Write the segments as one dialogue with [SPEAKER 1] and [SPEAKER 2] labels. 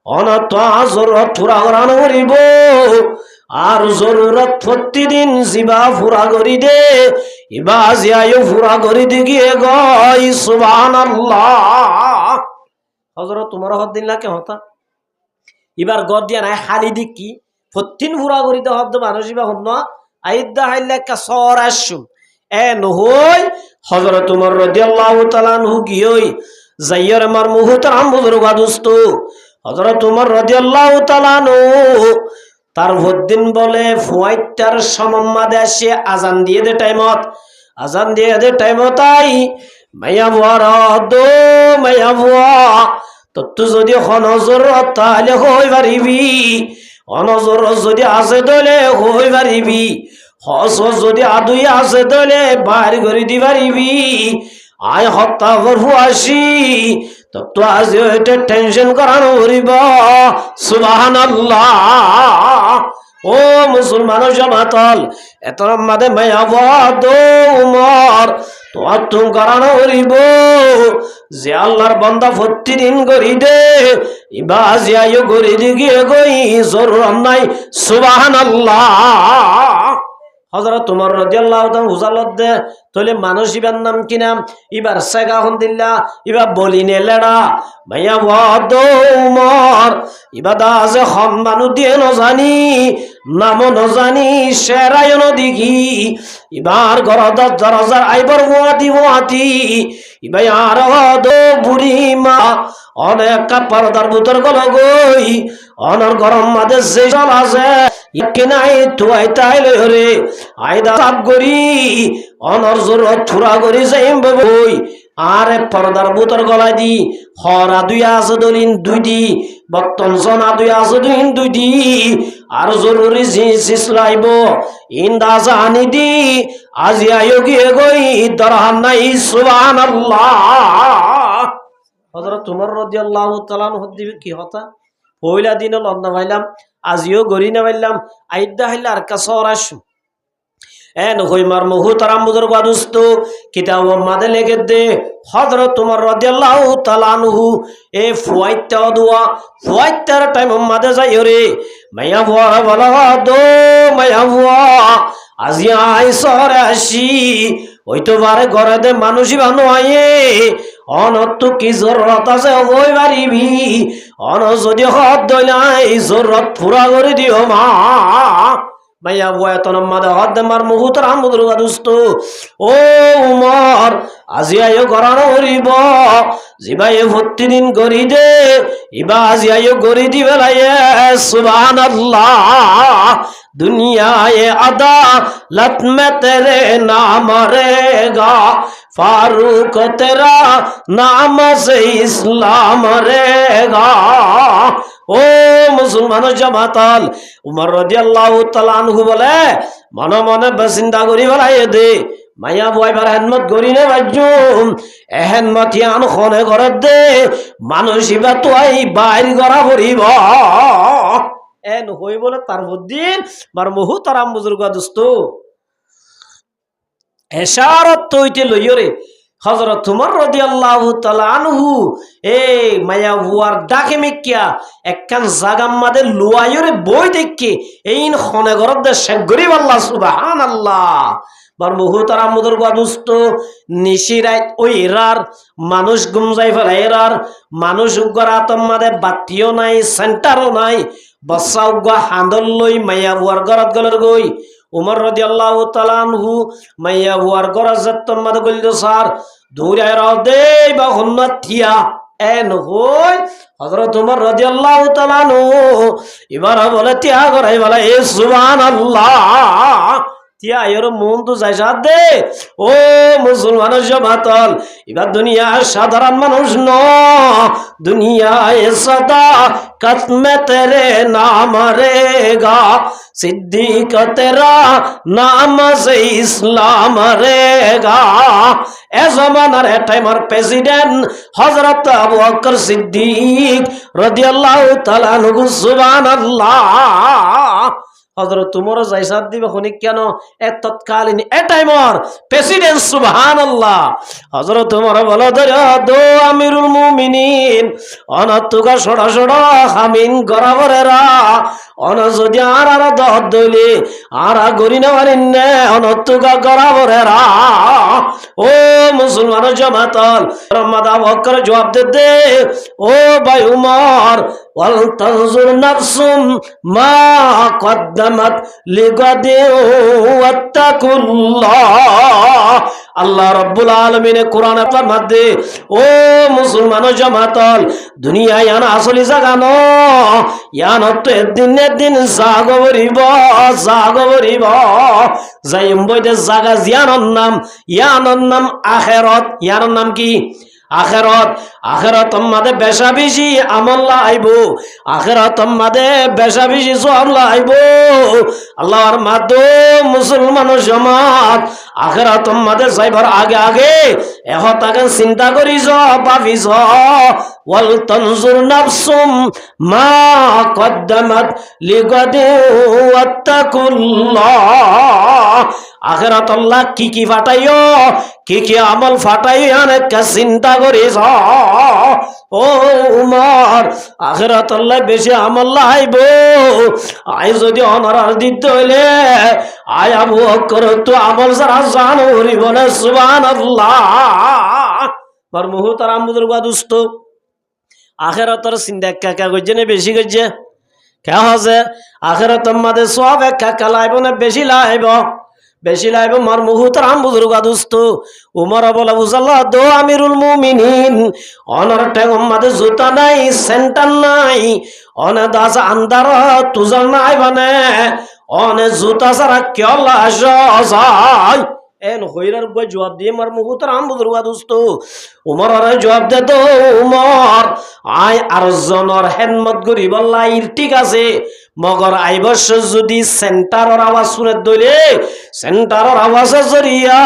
[SPEAKER 1] অনত জরুরত পুরা করানো করিব আর জরুরত প্রতিদিন জিবা পুরা করি দে ইবা জিয়ায়ও পুরা করি দি গিয়ে গই সুবহানাল্লাহ। হযরত তোমার হদ দিন লাগে হতা এবার গদ দিয়া নাই খালি দিক কি প্রতিদিন পুরা করি দে হদ মানুষ ইবা হন আইদা হাইলা কা সরাসু এ নহই হযরত উমর রাদিয়াল্লাহু তাআলা আনহু গিয়ই যাইয়ার আমার মুহতারাম বুজুর্গ দোস্ত হযরত উমর রাদিয়াল্লাহু তাআলা আনহু তার ভদ্দিন বলে ফুয়াইটার সমম্মাদে আসে আজান দিয়ে দে টাইমত আজান দিয়ে দে টাইমত আই মাইয়া বুয়ারা দো মাইয়া বুয়া তো যদি অনজর তাহলে হই পারিবি অনজর যদি আছে দলে হই পারিবি হস যদি আদুই আছে দলে বাইর করে দি পারিবি আয় হত্যা করবো আসি তো আজ এটা টেনশন করানো করিব সুবহানাল্লাহ। ও মুসলমান জামাতল এত মাদে মায়াবাদ উমর তো তুম করানো করিব যে আল্লাহর বান্দা প্রতিদিন করি দে ইবাজ আয়ো করি দি গিয়ে গই জরুরত নাই সুবহানাল্লাহ। হযরত উমর রাদিয়াল্লাহু তাআলা হুজালত দে তলে মানুষ ইবার নাম কি নাম ইবার সাগা হন দিল্লা ইবা বলিনে লেড়া ভাইয়া ওয়াদ উমর ইবাদা যে হন মানু দিয়ে ন জানি নাম ন জানি শেরায় ন দিঘি ইবার গরদ দরজার আইবর ওয়াতি ইবাই আর ওয়াদ বুড়ি মা অনেক পর্দার ভিতর গল গই অনর গরম মাদে যে চল আছে নাই তুই তাইলে রে আইদা সাপ গরি অনর জরুরত থুরা গরি যাইম বই আরে পর্দার ভিতর গলাই দি হরা দুই আছে দলিন দুই দি বর্তন জনা দুই আছে দুই দি আর জরুরি জিনিস লাইব ইন্দা জানি দি আজি আয়ো গিয়ে গই দরহান নাই সুবহানাল্লাহ। হযরত উমর রাদিয়াল্লাহু তাআলা আনহু দিবে কি হতা পয়লা দিন লন্না ভাইলাম আজিও গরি না ভাইলাম আইদা হাইলা আর কাসর আসু এন হইমার মুহতারাম বুজুর্গ দোস্ত কিতাব মাদে লেগে দে হযরত উমর রাদিয়াল্লাহু তাআলা আনহু এ ফুয়াইতা দোয়া ফুয়াইতার টাইম মাদে যাই রে মাইয়া বুয়া বলা দো মাইয়া বুয়া আজি আই সরে আসি ওই তো বারে ঘরে দে মানুষই বানো আয়ে অনত কি জরুরত আছে ওই পারিবি অন যদি হদ দইলাই জরুরত পুরা করে দিও মা মাইয়া বয়াতন মাদে হদ মার মুহতারাম বুজুর্গ দোস্ত ও উমর আজি আয়ো গরানো হরিব জিবাই প্রতিদিন গরি দে ইবা আজি আয়ো গরি দি বেলায়ে সুবহানাল্লাহ। दुनियाए अदालत में तेरे नाम रहेगा फारूक तेरा नाम से इस्लाम रहेगा। ओ मुसलमान जमाताल उमर রাদিয়াল্লাহু তাআলা আনহু বলে মনে মনে বাসিন্দা করি বলাই দে মাইয়া বয়বার হেনমত করি নে বাজুম এহেনমত ইয়ান খনে করে দে মানুষ ইবা তুই বাইর করা করিব এন হই বলে তার বুদ্দিন মার মুহতারাম বুজুর্গ দোস্ত এশারত তৈতে লইরে হযরত উমর রাদিয়াল্লাহু তাআলা আনহু এ মায়া বুয়ার ডাকে মিকিয়া একখান জাগাম মাদে লুয়ায়রে বই দেখকে এইন খনে গরদ দে শেখ গরিব আল্লাহ সুবহানাল্লাহ। বার মুহতারাম বুজুর্গ দোস্ত নিশিরাত ওই এরার মানুষ গুমজাই ফেলে এরার মানুষ উগরাতম মাদে বাতিও নাই সেন্টারও নাই বসা উগা হান্দল লই মাইয়া বুয়ার গরদ গলর গই উমর রাদিয়াল্লাহু তাআলা আনহু মাইয়া বুয়ার গরদ জত্তম মাদে গলিল সার দূরে রাও দে বা হন্নাত থিয়া এন হই হযরত উমর রাদিয়াল্লাহু তাআলা আনহু এবার বলে তিয়া করাই বলে এ সুবহানাল্লাহ তিয়া এর মন তো যায় দে ও মুসলমান জমাতল এবার দুনিয়া সাধারণ মানুষ ন দুনিয়ায় সদা কসমে তেরে নাম রেগা সিদ্দিক তেরা নাম সে ইসলাম রেগা এ জমানার টাইমার প্রেসিডেন্ট হযরত আবু বকর সিদ্দিক রাদিয়াল্লাহু তাআলা আনহু সুবহানাল্লাহ। হযরত উমর জাইসাদ দিবে খনিক কেন এক তৎকালীন এ টাইমর প্রেসিডেন্ট সুবহানাল্লাহ হযরত উমর বলে দো আমিরুল মুমিনিন অনতুকা সড়া সড়া হামিন গরাবরেরা অন যদি আর দহ দইলে আর গরি না পারিনে অনতুকা গরাবরেরা ও মুসলমান জামাতল রমাদা বকর জবাব দে ও ভাই উমর ওয়াল তানজুর নাফসুম মা কদ্দামাত লিগাদি ওয়াত্তাকুল্লাহ আল্লাহ রাব্বুল আলামিন কোরআনে ফরমাতে ও মুসলমান জামাতল দুনিয়া ইয়ানা আসলি জায়গা ন ইয়ানা তো একদিন জাগবরিব যাইম বইতে জায়গা ইয়ানোর নাম আখিরাত ইয়ানোর নাম কি আখিরাত মাদে বেশা বেশি আমল লাইব আখিরাত মাদে বেশা বেশি সওয়াব লাইব আল্লাহর মাদো মুসলমান জামাত আখিরাত মাদে যাইবার আগে এহতাকে চিন্তা করিস ভাবিস ওয়াল তানজুর নাফসুম মা কদ্দামাত লিগাদি ওয়াত্তাকুল্লাহ আখিরাত আল্লাহ কি ফাটাইও কি আমল ফাটাইও অনেক চিন্তা করিস ও উমর আখিরাত আল্লাহ বেশি আমল লাইব আই যদি অনার দিতে হইলে আয় আবু বকর তো আমল সারা জান হরি বলে সুবহানাল্লাহ মার মুহতার আমুদুর গাদুস্ত আখিরাতের চিন্তা কাকা কইছে না বেশি কইছে কে হচ্ছে আখিরাতের মাঝে সব কাকা লাইব না বেশি লাইব মার মুহতার আমুদুর গাদুস্ত উমর বলে বুঝাল্লাহ দো আমিরুল মুমিনিন অনার টেগম মাঝে জুতা নাই সেন্টার নাই অনে দাস আন্দার তুজার নাই মানে অনে জুতা ছাড়া কেলা যায় এন হইরার বই জবাব দিয়ে মার মুহতার আমুদুর গাদুস্ত উমর জবাব দে তো উমর আয় আর জনের হেদমত করি বললাই ঠিক আছে মগর আইবর্ষ যদি সেন্টারের আওয়াজ শুনে দইলে সেন্টারের আওয়াজে জরিয়া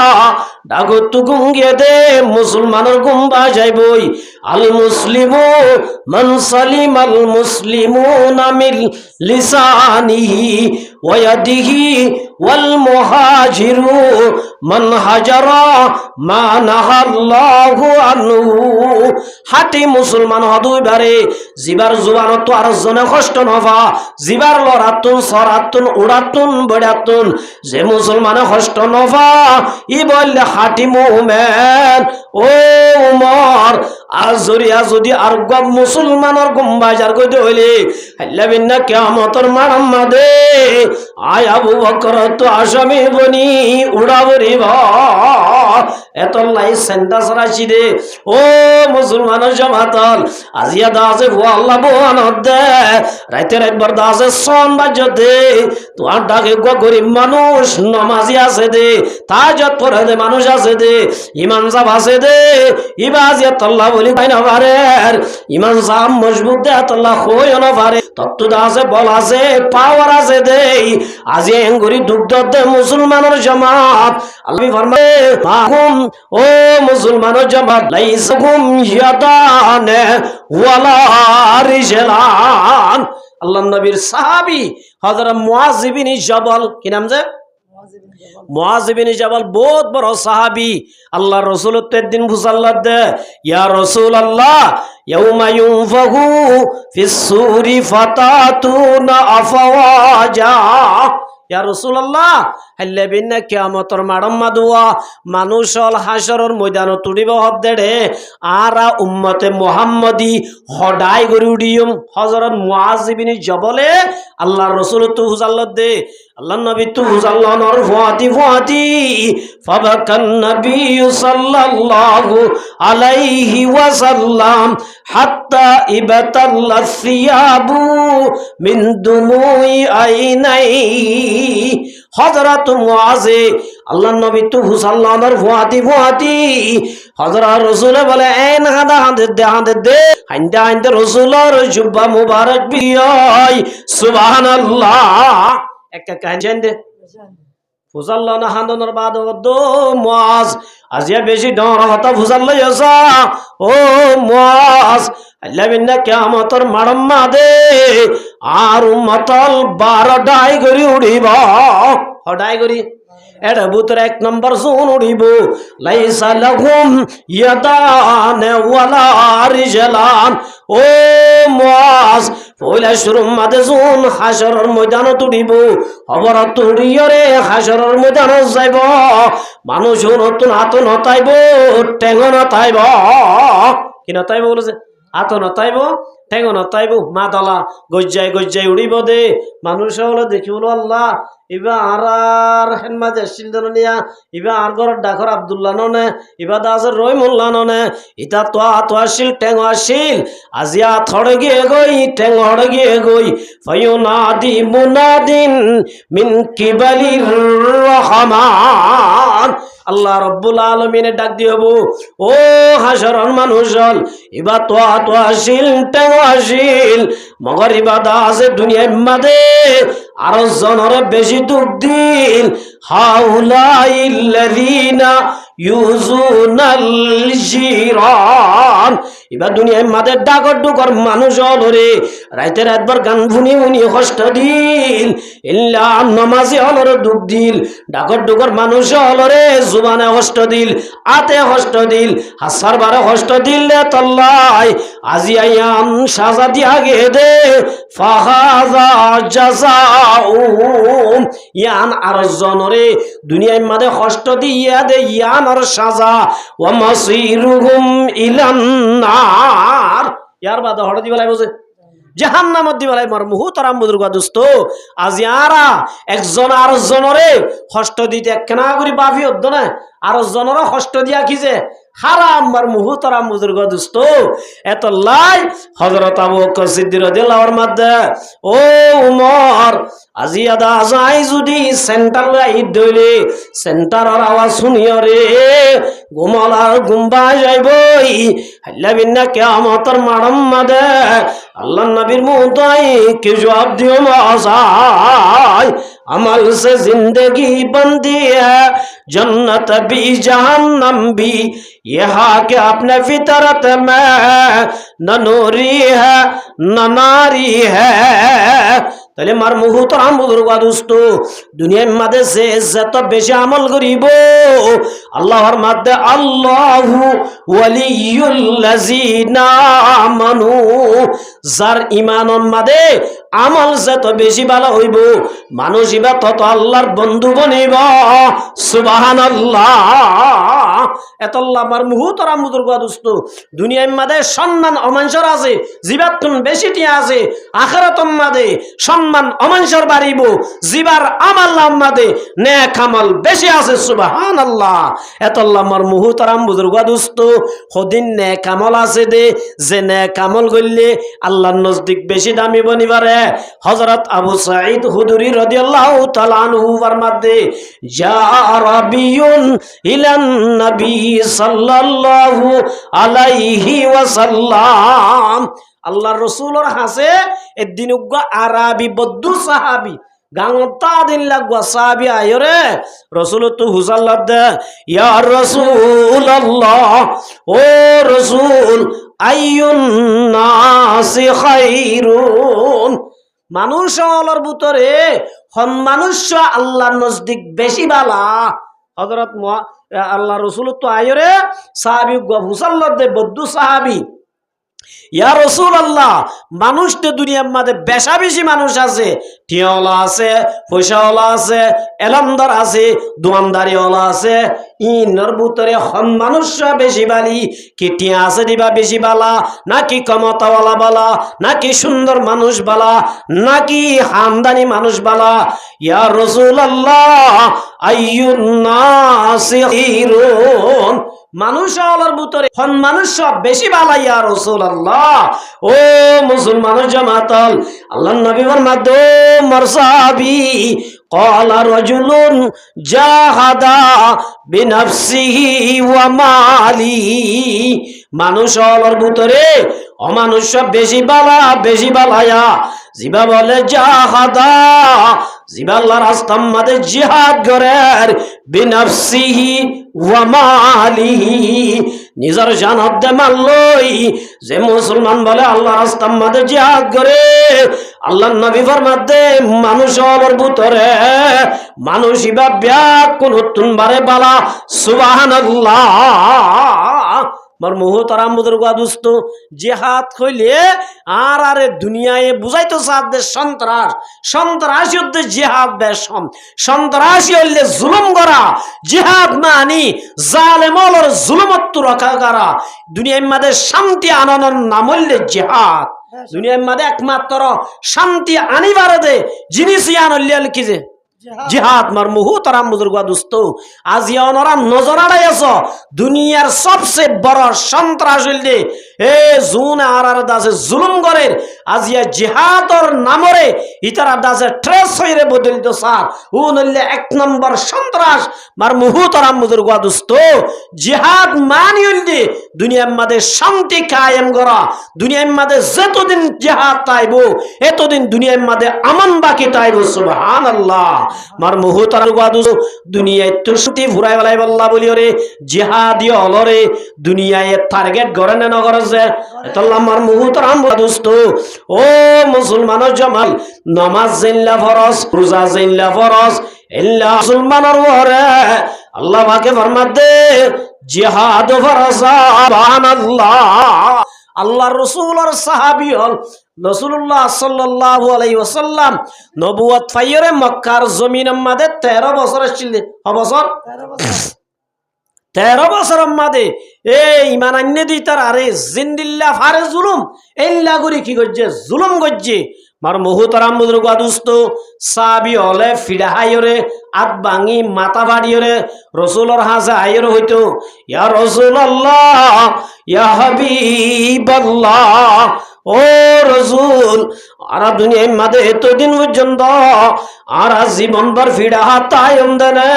[SPEAKER 1] ডাগত গুঙ্গে দে মুসলমানের গুম্বা যাইবই আল মুসলিমু মান সালিম আল মুসলিমুনা মিন লিসানিহি ওয়া ইয়াদিহি ওয়াল মুহাজিরু মান হাজারা মা নাহাল্লাহু আনহু হাটি মুসলমান হদুই বারে জিবার জুবান তো আর জনে কষ্ট নভা জিবার লরাতুন সরাতুন উড়াতুন বড়াতুন যে মুসলমানে কষ্ট নভা ই বললে হাটি মুমিন ও উমর আর জরিয়া যদি আর গব মুসলমানের গুম্বাজার কইতে হইলে আল্লাহ বিন্না কিয়ামতের মারাম্মাদে আয় আবু বকর তো আসামি বনি উড়াবরি এত লাই সেন্টাস রাশি দে ও মুসলমানের জামাতল আজিয়া দাসে ভুয়া আল্লাহ বোয়ান দে রাইতের একবার দাসে সন বাজ্য দে তোমার ডাকে গরিব মানুষ নমাজি আছে দে তাহাজ্জুদ পড়ে দে মানুষ আছে দে ইমান সাহ আছে দে ইবাজিয়াত আল্লাহ বলি পাই না পারে ইমান সাহ মজবুত দে আল্লাহ কই না পারে তত্ত্ব দাসে বল আছে পাওয়ার আছে দে আজি এঙ্গুরি দুগ্ধ দে মুসলমানের জামাত আল্লাহ ফরমায় মাহুম ও মুসলমানের জামাত লাইসহুম ইয়াদান ওয়ালা রিজলান আল্লাহর নবীর সাহাবী হযরত মুআয ইবনে জাবাল কি নাম যে মুআয ইবনে জাবাল বহুত বড় সাহাবী আল্লাহর রাসূল একদিন বুঝাল্লাহ দে ইয়া রাসূলুল্লাহ ইয়াউমা ইউনফাহু ফিস সূরি ফাতাতুনা আফওয়াজা ইয়া রাসূলুল্লাহ হাল্লা বিন্না কিয়ামতের মাড়ম্মা দুয়া মানুষল হাসরের ময়দান তুড়িব হদ্দেড়ে আরা উম্মতে মুহাম্মদি হডাই গরি উডিয়ম হযরত মুআয ইবনে জাবালে আল্লাহর রাসূল তো হুজাল্লাহ দে আল্লাহর নবী তো হুজাল্লাহ নর ফাতি ফাবাকান নবী সাল্লাল্লাহু আলাইহি ওয়াসাল্লাম হাত্তা ইবাতাল্লা সিয়াবু মিন দুমুই আইনাই হযরত মুআয আল্লাহর নবী তো হুসাল্লাহর ফুয়াতি হযরত রাসূল বলে এই না হাঁদে দে হাইন্দা রাসূলের জুব্বা মুবারক বিয়াই সুবহানাল্লাহ একটা কাহিনী দে ফুজাল্লাহ না হান্দনের বাদ দো মুআয আজিয়া বেশি ডর হতা ফুজাল্লাহ ইসা ও মুআয আল্লাহ বিন্না কিয়ামতর মারম্মা দে আর উম্মতল 12টাই করি উড়িব হডাই করি এটা বুতরে 1 নম্বর জোন উড়িব লাইসা লাহুম ইয়াদান ওয়ালা রিজলান ও মুআজ পয়লা শুরুর মাঝে জোন হাশরের ময়দানত উড়িব খবর তুড়িয়রে হাশরের ময়দানত যাইব মানুষ নতুন হাত নতাইব টেঙ্গ নতাইব কি নতাইব বলেছে হাত নতাইব টেঙ্গ নতাইব মা দলা গজ্জাই উড়িব দে মানুষ হলো দেখি বলো আল্লাহ ইবা আর হেন মাঝে শিলদনিয়া ইবা আর ঘর ডাকর আব্দুল্লাহ ননে ইবা দাসের রহিমুল্লাহ ননে ইতা তো আসিল টেঙ্গ আসিল আজিয়া থড়ে গিয়ে গই টেঙ্গ হড়ে গিয়ে গই ফায়ুনাদি মুনাদিন মিন কিবালির রহমান আল্লাহ রব্বুল আলামিনের ডাক দিয়েব ও হাশরের মানুষ হল ইবা তো আসিল টেঙ্গ আসিল মগর ইবাদা আছে দুনিয়ার মাঝে আরো জনের বেশি দুঃখ দিল হাউলাইল্লাযিনা ইউজুনাল জিরান এবার দুনিয়ার মাঝে ডাকর ডুকর মানুষ হলরে রাইতে রাতবার গান শুনি শুনি কষ্ট দিল ইল্লা নমাজি হলরে দুঃখ দিল ডাকর ডুকর মানুষ হলরে জুবানে কষ্ট দিল আতে কষ্ট দিল হাসার বারে কষ্ট দিল রে তল্লাই আজি আয়াম সাজা দিয়া গে দে ফাহাজা জাযাউম ইয়ান আর জনরে দুনিয়ার মাঝে কষ্ট দিয়া দে ইয়ান আর সাজা ওয়া মাসিরুহুম ইলান নার ইয়ার বাদে হড় দিবেলাই বসে জাহান্নামত দিবেলাই মার মুহতারাম বুজুর্গ দোস্ত আজি আরা একজন আর জনরে কষ্ট দিতে কেনা করি বাফি হদ্দ না আর জনরে কষ্ট দিয়া কি যে হারাম মার মুহতারাম বুজুর্গ দোস্ত এত লাই হযরত আবু বকর সিদ্দিক রাদিয়াল্লাহু আনহুর মধ্যে ও উমর আজি আদা যাই যদি সেন্টার লাইট দইলে সেন্টারের আওয়াজ শুনিও রে ঘুমলার গুম্বা যাইবই আল্লাহ বিন্না কিয়ামতের মারম মাদে আল্লাহর নবীর মুতাই কি জবাব দিও মাসাই अमल से जिंदगी बंदी है जन्नत भी जहन्नम भी यहाँ के अपने फितरत में न नूरी है न नारी है তাহলে মার মুহতারাম বুজুর্গ দোস্ত দুনিয়ার মাঝে সে যত বেশি আমল করিব আল্লাহর মধ্যে আল্লাহু ওয়ালিয়ুল্লাযিনা আমানু যার ঈমানের মাঝে আমল যত বেশি ভালো হইব মানুষ ইবা তত আল্লাহর বন্ধু বনিব সুবহানাল্লাহ এতল্লাহ আমার মুহতারাম বুজুর্গ দোস্ত দুনিয়ার মাঝে সম্মান অমানসর আছে জীবাত্তুন বেশিটি আছে আখিরাতের মাঝে সম্মান অমানসর বাড়িব জিবার আমাল মাঝে নেক আমল বেশি আছে সুবহানাল্লাহ এতল্লাহ আমার মুহতারাম বুজুর্গ দোস্ত হদিন নেক আমল আছে দে যে নেক আমল করলে আল্লাহর নজদিক বেশি দামি বনিবারে হযরত আবু সাঈদ খুদরি রাদিয়াল্লাহু তাআলা আনহু ফরমাতে যা রাবিয়ুন ইলান নবী সাল্লাল্লাহু আলাইহি ওয়াসাল্লাম আল্লাহর রাসূলের হাসে একদিন উগ্র আরবি বদ্দু সাহাবী গাংতা দিন লাগবা সাহাবী আয়রে রাসূল তো হুজাল্লাহ দে ইয়া রাসূলুল্লাহ ও রাসূল আইয়ুন নাসি খায়রুন মানুষ হলর ভিতরে মানুষ আল্লাহর নজদিক বেশি বালা হযরত আল্লাহ রাসূল তো আয়রে সাহাবী হুজাল্লাহ দে বদ্দু সাহাবী ইয়া রাসূলুল্লাহ মানুষ তো দুনিয়ার মধ্যে বেশা বেশি মানুষ আছে টিয়াওয়ালা আছে পয়সাওয়ালা আছে এলমদার আছে দোয়ানদারিওয়ালা আছে ইনর ভিতরে মানুষ বেশি বালি কি টিয়া আছে দিবা বেশি বালা নাকি ক্ষমতাওয়ালা বালা নাকি সুন্দর মানুষ বালা নাকি হামদানি মানুষ বালা ইয়া রাসূলুল্লাহ আইয়ুন নাসি খায়রুন মানুষ হলার ভিতরে মানুষ সব বেশি ভালো ইয়া রাসূলুল্লাহ ও মুসলমান জামাতাল আল্লাহর নবী ফরমাতে মারসাবি قال رجل جاهد بنفسه وماله মানুষ হলার ভিতরে অমানুষ বেশি বালায়া জিবা বলে জাহাদা জিবা আল্লাহর রাস্তার মধ্যে জিহাদ করের বিনফসিহি ওয়া মালিহি নিজের জানত দে মারলই যে মুসলমান বলে আল্লাহ রাস্তার মধ্যে জিহাদ করে আল্লাহর নবী ফরমাতে মানুষ হওয়ার ভিতরে মানুষ ইবা ব্যাক কোন তুনবারে বালা সুবহানাল্লাহ মার মুহতারাম বুজুর্গা দোস্ত জিহাদ কইলে আর আরে দুনিয়ায় বুঝাইতো সাদে সন্ত্রাস সন্ত্রাসী হতে জিহাদ বেশম সন্ত্রাসী হইলে জুলুম করা জিহাদ মানি জালেমর জুলুমত রক্ষা করা দুনিয়ার মধ্যে শান্তি আনানোর নাম হইলে জিহাদ দুনিয়ার মধ্যে একমাত্র শান্তি আনিবার দে জিনিস আনলিয়াল কি যে জিহাদ মার মুহতারাম বুজুর্গা দোস্ত আজি ওনারা নজর আড়াইছ দুনিয়ার সবচেয়ে বড় সন্ত্রাস হইলে এ জুন আর দাসে জুলুম করে আজিয়া জিহাদর নামরে ইতারা দাসে ট্রেস হইরে বদলিত স্যার ও নইলে এক নম্বর সন্ত্রাস মার মুহতারাম বুজুর্গা দোস্ত জিহাদ মানি হইলে দুনিয়ার মধ্যে শান্তি কায়েম করা দুনিয়ার মধ্যে যতদিন জিহাদ তাইবো এতদিন দুনিয়ার মধ্যে আমান বাকি তাইবো সুবহানাল্লাহ মার মুহতারাম বুজুর্গা দুনিয়ায় তো শান্তি ফুরাই বেলাই বল্লা বলি রে জিহাদি অলরে দুনিয়ায় টার্গেট করে না নগরে যে এতল্লাহ মার মুহতারাম দোস্ত ও মুসলমান জামাল নামাজ জিল্লা ফরজ রোজা জিল্লা ফরজ ইল্লা মুসলমানের ওরে আল্লাহ পাকে ফরমাত দে জিহাদ ফরজ সুবহানাল্লাহ আল্লাহর রাসূলের সাহাবী হল রাসূলুল্লাহ সাল্লাল্লাহু আলাইহি ওয়াসাল্লাম নবুয়ত ফাইরে মক্কার জমিনের মধ্যে 13 বছর ছিল বছর 13 বছর মধ্যে এই ইমান আন্নে দি তার আরে জিন্দিল্লাহ ফারে জুলুম এল্লা করি কি করছে জুলুম করছে মার মুহতারাম বুজুর্গা দোস্ত সাহাবী হলে ফিডা হাইরে আত ভাঙি মাথা ফাড়িরে রাসূলের হাজা হাইরে হইতো ইয়া রাসূলুল্লাহ ইয়া হাবিবাল্লাহ ও রাসূল আর দুনিয়ার মধ্যে এতদিন পর্যন্ত আর জীবন ভর ফিডা হাতায়ম দেনে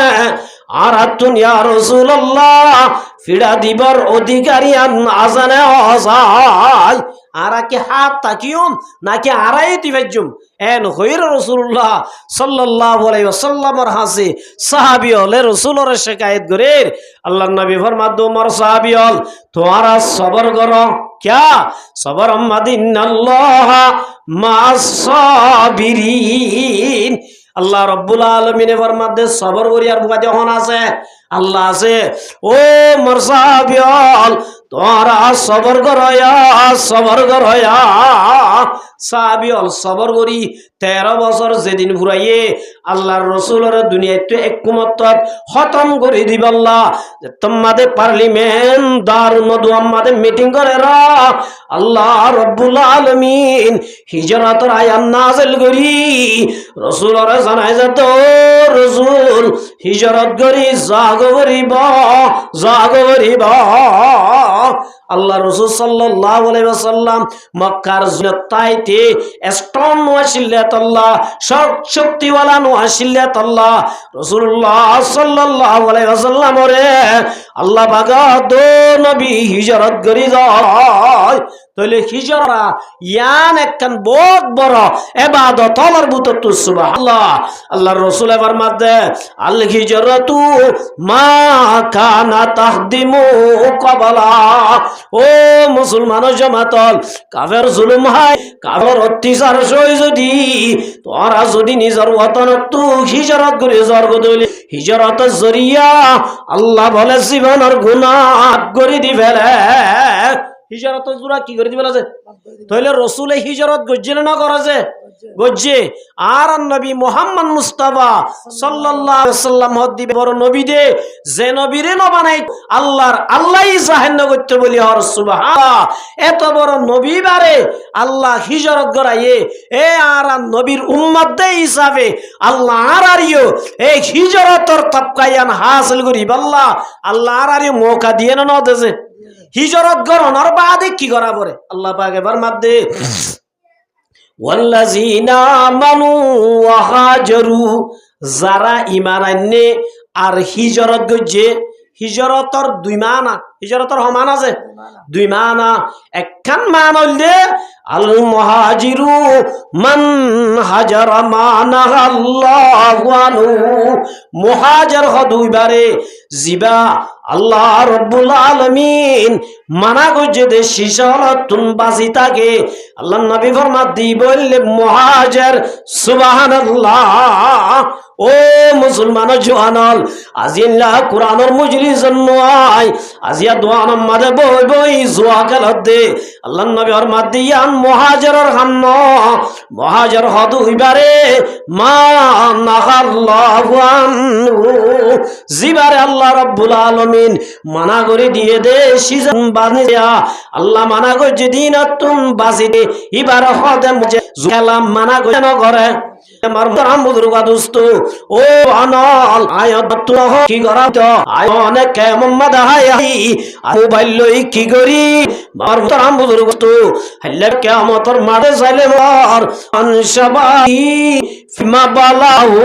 [SPEAKER 1] আর তুন ইয়া রাসূলুল্লাহ ফিডা দিবার অধিকারী আজানে অসাই আর কি হাত তাকিয়ম নাকি আড়াই দিবেজুম এন হইর রাসূলুল্লাহ সাল্লাল্লাহু আলাইহি ওয়াসাল্লামের হাসে সাহাবী হলে রাসূলের শিকায়ত করে আল্লাহর নবী ফরমাত তোমার সাহাবী হল তোমরা সবর করো क्या सबर अम्मादिन्नाल्लाह मासाबिरीन আল্লাহ রব্বুল আলামিনে ফরমাতে সবর করি আর বুকা যখন আছে আল্লাহ আছে ও মোর সাহাবীল তোরা সবর করয়া সাহাবীল সবর করি 13 বছর যেদিন ফুরাইয়ে আল্লাহর রাসূলের দুনিয়াতে একমত খতম করে দিব আল্লাহ তোমাদের পার্লামেন্ট দারুন আমাদের মিটিং করে রা আল্লাহ রব্বুল আলামিন হিজরতের আয়াত নাযিল করি রাসূলের জানাই যত রাসূল হিজরত করি জাগো করিব আল্লাহ রাসূল সাল্লাল্লাহু আলাইহি ওয়াসাল্লাম মক্কার জনতাইতে স্ট্রং ওয়াসিল্লাত আল্লাহ শক্তিওয়ালা ওয়াসিল্লাত আল্লাহ রাসূলুল্লাহ সাল্লাল্লাহু আলাইহি ওয়াসাল্লাম রে আল্লাহ পাক দো নবী হিজরত করি যায় তাহলে হিজরা ইয়ান একখান বহুত বড় ইবাদত আল্লাহর ভিতর সুবহানাল্লাহ আল্লাহর রাসূল ফরমাতে আল হিজরাতু মা কানা তাহদিমু ক্বাবলা ও মুসলমান জামাতল কাফের জুলুম হয় কাফের অত্যাচার সই যদি তোরা যদি নিজের ওয়াতনত হিজরত করে জর্গ দলি হিজরতের জরিয়া আল্লাহ বলে জীবনের গুনাহ করে দিবেলে হিজরত জুরা কি করে দিবেলা যে তাহলে রাসূলে হিজরত গজ্জিল না করেছে গজ্জে আর নবী মুহাম্মদ মুস্তাফা সাল্লাল্লাহু আলাইহি ওয়াসাল্লাম হদ দিবে বড় নবী দে যে নবীরে ন বানাই আল্লাহই জাহেন করতে বলি আর সুবহানাল্লাহ এত বড় নবী বারে আল্লাহ হিজরত গরাইয়ে এ আর নবীর উম্মত দে হিসাবে আল্লাহ আরিও এই হিজরতর তবকায়ান হাসিল করি আল্লাহ আরিও মৌকা দিয়ে না দেছে হিজরত গরণর বাদে কি করা পরে আল্লাহ পাক এবার মাদে ওয়াল্লাযিনা আমানু ওয়া হাজারু যারা ঈমান আননে আর হিজরত গজে হিজরতর দুই মানা হিজরতর সমান আছে দুই মানা একখান মান হইলে আল মুহাজিরু মান হাজারা মানা আল্লাহু আনহু মুহাজির হ দুইবারে জিবা আল্লাহ রব্বুল আলামিন মানা করছে যে শিশলতুন বাজি থাকে আল্লাহ নবী ফরমাত দি বললে মুহাজির সুবহানাল্লাহ ও মুসলমান জওয়ানল আজিল্লা কোরআনের মজলিস নয় আজিয়া দোয়ান মাদে বই বই জোয়া খেলত দে আল্লাহ নবী ফরমাত দিয়ান মুহাজিরের হান্ন মুহাজির হদু হইবারে মা নাহাল্লাহু আনহু জিবারে আল্লাহ রব্বুল আলামিন মানা করে দিয়ে দে সিজন বানিয়া আল্লাহ মানা করে দিন তুম বাজিতে এবার হদে মুজে জুলাম মানা করে ন করে আমার বুজুর্গ দোস্ত ও আনল আয়াত তো কি করা তো আয় অনেক মোহাম্মদ হাই মোবাইল লই কি করি আমার বুজুর্গ তো হল্লা কিয়ামতের মাঠে যাইলে মর আনশাবাই ফিমা বালাহু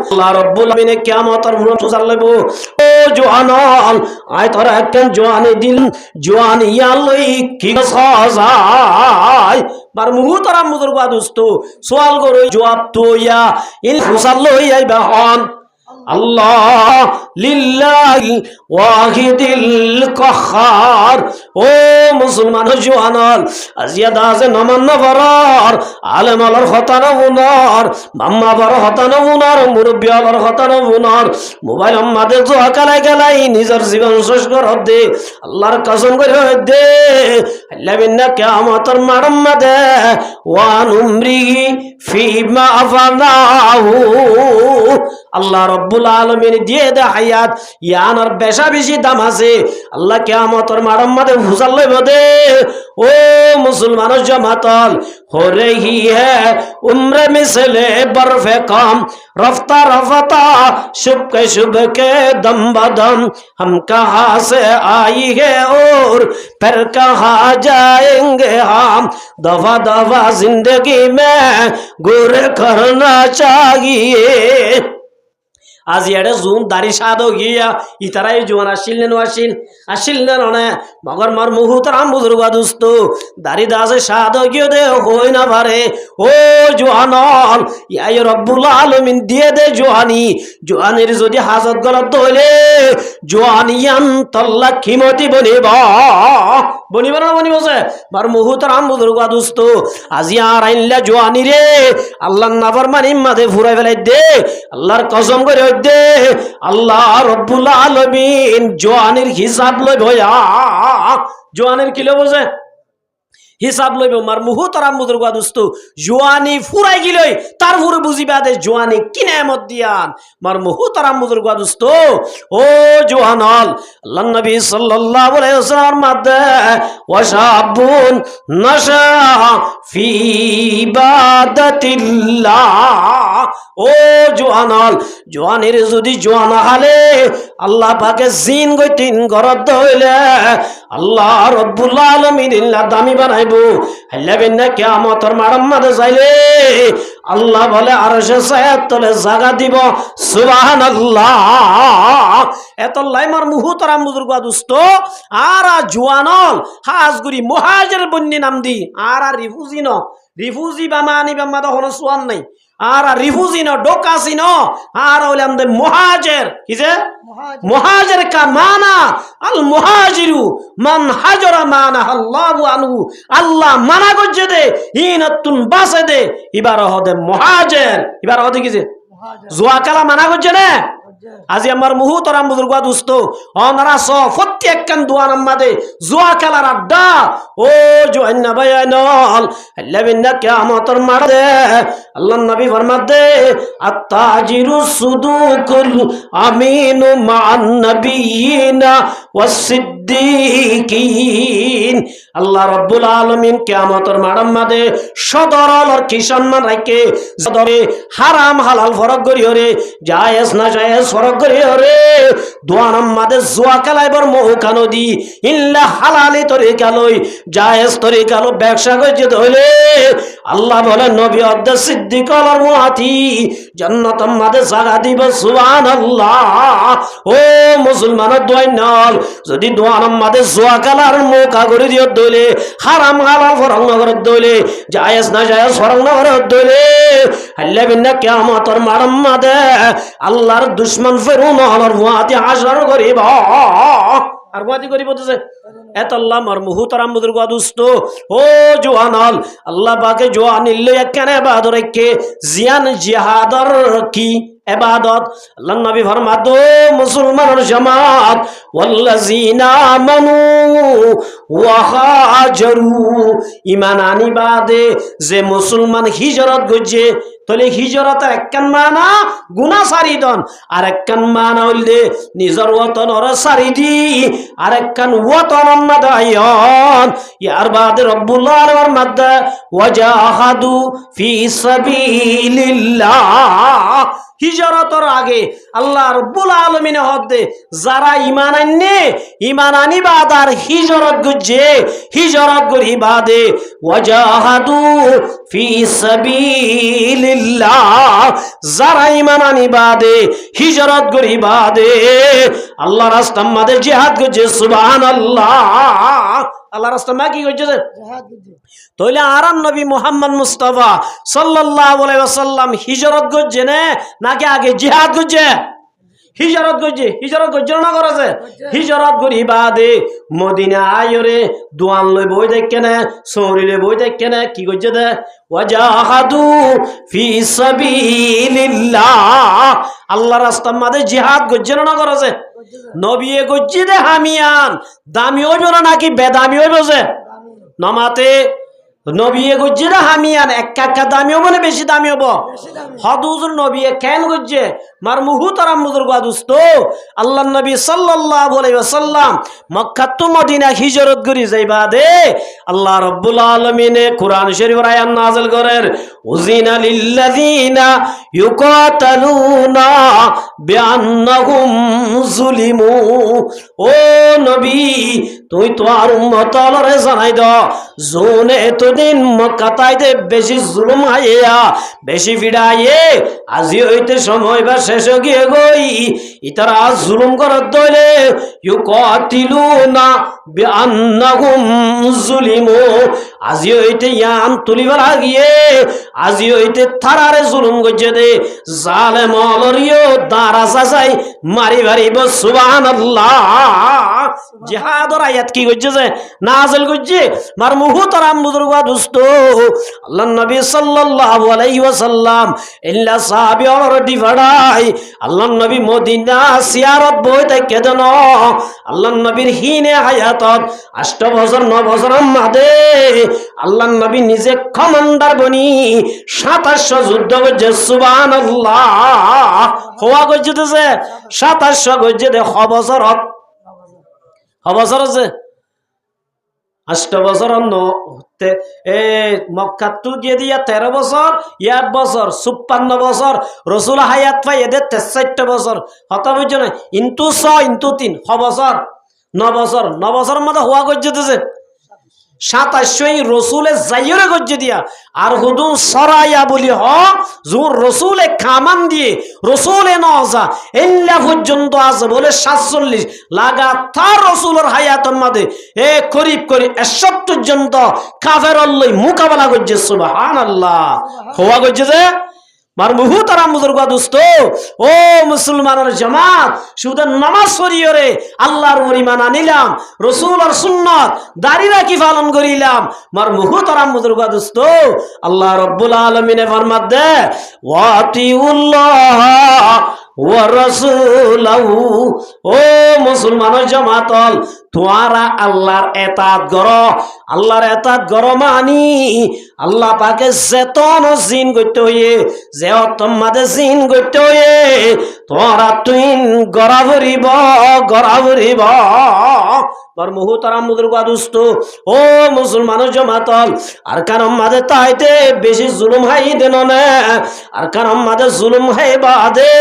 [SPEAKER 1] আল্লাহ রাব্বুল আলামিন কিয়ামতের মাঠে যাইবো ও জওয়ানল আয় তোরা একজন জওয়ানি দিল জওয়ানি লই কি সাজাই বার মুহতারাম বুজুর্গ দোস্ত সওয়াল করো জবাব তো ইয়া ইল ফুসাল্লো ইয়া হন আল্লাহ লিল্লাহি ওয়াহিদিল কাহ্হার ও মুসলমান জওয়ানল আজিয়া দাজে নমান বরার আলেম আলার হতান উনার মাম্মা বড় হতান উনার মুরব্বি আলার হতান উনার মোবাইল আমাদের জোয়া কালাই কালাই নিজের জীবন শেষ করে দে আল্লাহর কসম করে দে আল্লাহ বিনা কিয়ামতের মাঠের মধ্যে ওয়ান উমরি ফিমা আফনাহু আল্লাহ রব্বুল আলামিন দিয়ে দে হায়াত ইয়ানার বেশা বেশি দাম আছে আল্লাহ কিয়ামতের মাঠের মধ্যে ফুসাল লইব দে ও মুসলমান জামাতল हो रही है उम्र मिसले बर्फे काम रफ्ता रफ्ता शुभ के दम बदम हम कहाँ से आई है और फिर कहाँ जाएंगे हम दफा दफा जिंदगी में गुर करना चाहिए आज एडे जून दारी सादो गिया इतराई जुआन आशिल ने मगर मार मुहतराम बुजुर्ग दोस्त दारी दासे सादो गियो दे होई ना पारे ओ জওয়ানল ইয়া রব্বুল আলামিন দিয়ে দে জওয়ানির যদি হাজত গলত হইলে জওয়ানিয়ান তল্লা খিমতি বনিবা না বনিবছে মার মুহতরাম বুজুর্গ দোস্ত আজি আর আইনলা জওয়ানি রে আল্লাহর নাফরমানি মাঝে ফুরাই ফেলাই দে আল্লাহর কসম করে দে আল্লাহ রব্বুল আলামিন জওয়ানির হিসাব লই ভয়া জওয়ানির কি লবছে হিসাব লইব মার মুহতরাম বুজুর্গ দোস্ত জওয়ানি ফুরাই গিলই তারপরে বুঝিবা দে জওয়ানি কি নেয়ামত দিয়ান মার মুহতরাম বুজুর্গ দোস্ত ও জওয়ানল আল্লাহর নবী সাল্লাল্লাহু আলাইহি ওয়াসাল্লাম মাদে ওয়াশাবুন নাশা ফি ইবাদাতিল্লাহ ও জওয়ানল জওয়ানির যদি জওয়ান হালে আল্লাহ পাকে জিন গইতিন গরদ হইলে আল্লাহ রব্বুল আলামিন ইল্লা দামি বানাইবো আল্লাহ বিনা কিয়ামতের মাঠের মধ্যে যাইলে আল্লাহ বলে আরশে ছায়ার তলে জায়গা দিব সুবহানাল্লাহ এত লাইমার মুহতরাম বুজুর্গ দোস্ত আর জওয়ানল হাজগুরি মুহাজির বন্নি নাম দি আর রিফুজি বামানি বাম্মা তো কোনো সোয়ান নাই আর রিফুজি ন ডোকাসি ন আর হইলাম দে মুহাজির কি যে মুহাজির কা মানা আল মুহাজিরু মান হাজরা মানা আল্লাহু আনহু আল্লাহ মানা করছে দে হিনাতুন বাসে দে এবার হদে মুহাজির এবার হদে কি যে জোয়া কালা মানা করছে না আজি আমার মুহতরাম বুজুর্গ দোস্ত অনারা প্রত্যেকখান দোয়ান আমাদের জোয়া খেলার আড্ডা ও জোয়ান্না বায়ানল আল্লাহ বিনা কিয়ামতের মাঠে আল্লাহর নবী ফরমাত দে আত-তাজিরু সুদুকুল আমিনু মান নবিয়িনা ওয়াস সিদ্দিকিন আল্লাহ রাব্বুল আলামিন কিয়ামতের মাঠের মধ্যে সদরলর কি সম্মান রাখে সদরে হারাম হালাল ফরক করিও রে জায়েজ না জায়েজ ফরক করিও রে দোয়ানাম মাদে জুয়া খেলাইবার মৌকা নদী ইল্লা হালালি তরিকা লই জায়েজ তরিকা লো ব্যবসা করতে হইলে আল্লাহ বলে নবী অদ্দে সিদ্দিক আলার মুআতি জান্নাতের মাঝে জায়গা দিব সুবহানাল্লাহ। ও মুসলমানের দোয়াই নল যদি দোয়ার মাঝে জোয়া কালার মুখা করে দিও দইলে হারাম হালাল ফরং নগর দইলে জায়েজ না জায়েজ ফরং নগর দইলে আল্লাহ বিন্না কিয়ামতের মারম মাঝে আল্লাহর দুশমন ফিরআউন আলার মুআতি হাসর করিব আর মুআতি করিব বলতেছে এত আল্লাহ মার মুহতারাম বুজুর্গ দুস্ত ও জওয়ানাল আল্লাহ পাকে জওয়ানিল একখানে ইবাদত রেখে জিয়ান জিহাদর কি ইবাদত আল্লাহ নবী ফরমাতো মুসলমানের জামাত ওয়াল্লাযিনা আমানু ওয়া হাজারু ঈমান আনি বাদে যে মুসলমান হিজরত গজে তলে হিজরতের একখান মানা গুনাহ সারি দন আর একখান মানা হইলে নিজের ওয়াতনর সারি দি আর একখান ওয়াতন মাদায়ন ইয়ার বাদে রব্বুল আলামিন মাদা ওয়াজাহাদু ফি সাবিলিল্লাহ হিজরতের আগে আল্লাহ রব্বুল আলামিন হদে যারা ঈমান আননে ঈমান আনি বাদ আর হিজরত গজে হিজরত গরি বাদে ওয়াজাহাদু ফি সাবিলিল্লাহ যারা ঈমান আনি বাদে হিজরত গরি বাদে আল্লাহর রাস্তার মধ্যে জিহাদ গজে সুবহানাল্লাহ আল্লাহর রাস্তায় মা কি করছে জিহাদ করছে তাহলে আরান নবী মুহাম্মদ মুস্তাফা সাল্লাল্লাহু আলাইহি ওয়াসাল্লাম হিজরত করছে নাকি আগে জিহাদ করছে হিজরত করছে হিজরত করছে না করেছে হিজরত করি বাদে মদিনা আয়রে দোয়ান লই বই দেখে না সৌরিলে বই দেখে না কি করছে দে ওয়াজাহাদু ফি সাবিলিল্লাহ আল্লাহর রাস্তার মধ্যে জিহাদ করছে না করেছে নবী করছে দে হামিয়ান দামি হইব না নাকি বেদামি হইব যে নমাতে নবী গজ্জে না হামিয়ান একা দামি হবো না বেশি দামি হবো হদুজুর নবী কেন গজ্জে মার মুহতারাম বুজুর্গ দুস্ত আল্লাহ নবী সাল্লাল্লাহু আলাইহি ওয়াসাল্লাম মক্কা তো মদিনা হিজরত করি যাইবা দে আল্লাহ রাব্বুল আলামিন কুরআন শরীফের আয়াত নাযিল করেন উযিনা লিল্লাযিনা ইউকাতালুনা বিআন্নাহুম যুলিমু ও নবী তুই তো আর উম্মতরে জানাই দাও জোনে এতদিন মক্কাতে বেশি জুলুম আইয়া বেশি ফিডাইয়ে আজি হইতে সময় বা শেষ গিয়ে গই ইতারা জুলুম করার দইলে ইউকাতিলুনা বিআন্নাহুম যুলিমু আজি হইতে ইয়ান তুলিবার গিয়ে আজি হইতে থারারে জুলুম গজে দে জালেম অলরিও দারা সাজাই মারি মারিব সুবহানাল্লাহ জিহাদর আয়াত কি গজে যে নাযিল গজে মার মুহতারাম বুজুর্গ দোস্ত আল্লাহর নবী সাল্লাল্লাহু আলাইহি ওয়াসাল্লাম ইল্লা সাহাবী আর ডিভাড়াই আল্লাহর নবী মদিনা সিয়ারত বই থেকে দেন আল্লাহর নবীর হিনে হায়াতত 8 বছর 9 বছর মাদে আল্লাহর নবী নিজে কমান্ডার বনি 2700 যুদ্ধ করছে সুবহানাল্লাহ হওয়া গজেতেছে 2700 গজে দে বছর আছে 8 বছর মক্কাতু গিয়ে দিয়া 13 বছর 8 বছর 56 বছর রসুল হায়াত পাই এদের 63 বছর হতা বুঝছো না ইন্টু 6 ইন্টু 3 বছর 9 বছর 9 বছরের মধ্যে হওয়া গজেতেছে 27 রসুলে যাইরে গজ্জে দিয়া আর হুদুম সরাইয়া বলি হ জোর রসুলে কামান দিয়ে রসুলে নজা এল্লা পর্যন্ত আছে বলে 47 লাগাতার রসুলের হায়াতের মধ্যে করিব করি 61 পর্যন্ত কাফের লই মোকাবেলা গজ্জে সুবহানাল্লাহ হওয়া গজ্জে যে মার মুহতারাম বুজুর্গ দোস্ত ও মুসলমানের জামাত শুধু নামাজ পড়িয়রে আল্লাহর ঈমান আনিলাম রাসূলের সুন্নাত দাড়ি রাখি পালন করিলাম মার মুহতারাম বুজুর্গ দোস্ত আল্লাহ রাব্বুল আলামিন ফরমাত দে ওয়াতিউল্লাহ ওয়া রাসূলাহু ও মুসলমানের জামাতল তোমরা আল্লাহর এতাত করো আল্লাহর এতাত করো মানি আল্লাহ পাকে যেতন জিন করতে হইয়ে যে তোমাদের জিন করতে হইয়ে তোমরা তুই গড়া ভরিব আর মুহতারাম বুজুর্গ দুস্ত ও মুসলমান জমাতল আর কারণ মাঝে তাইতে বেশি জুলুম হাই দেন না আর কারণ মাঝে জুলুম হাই বাদে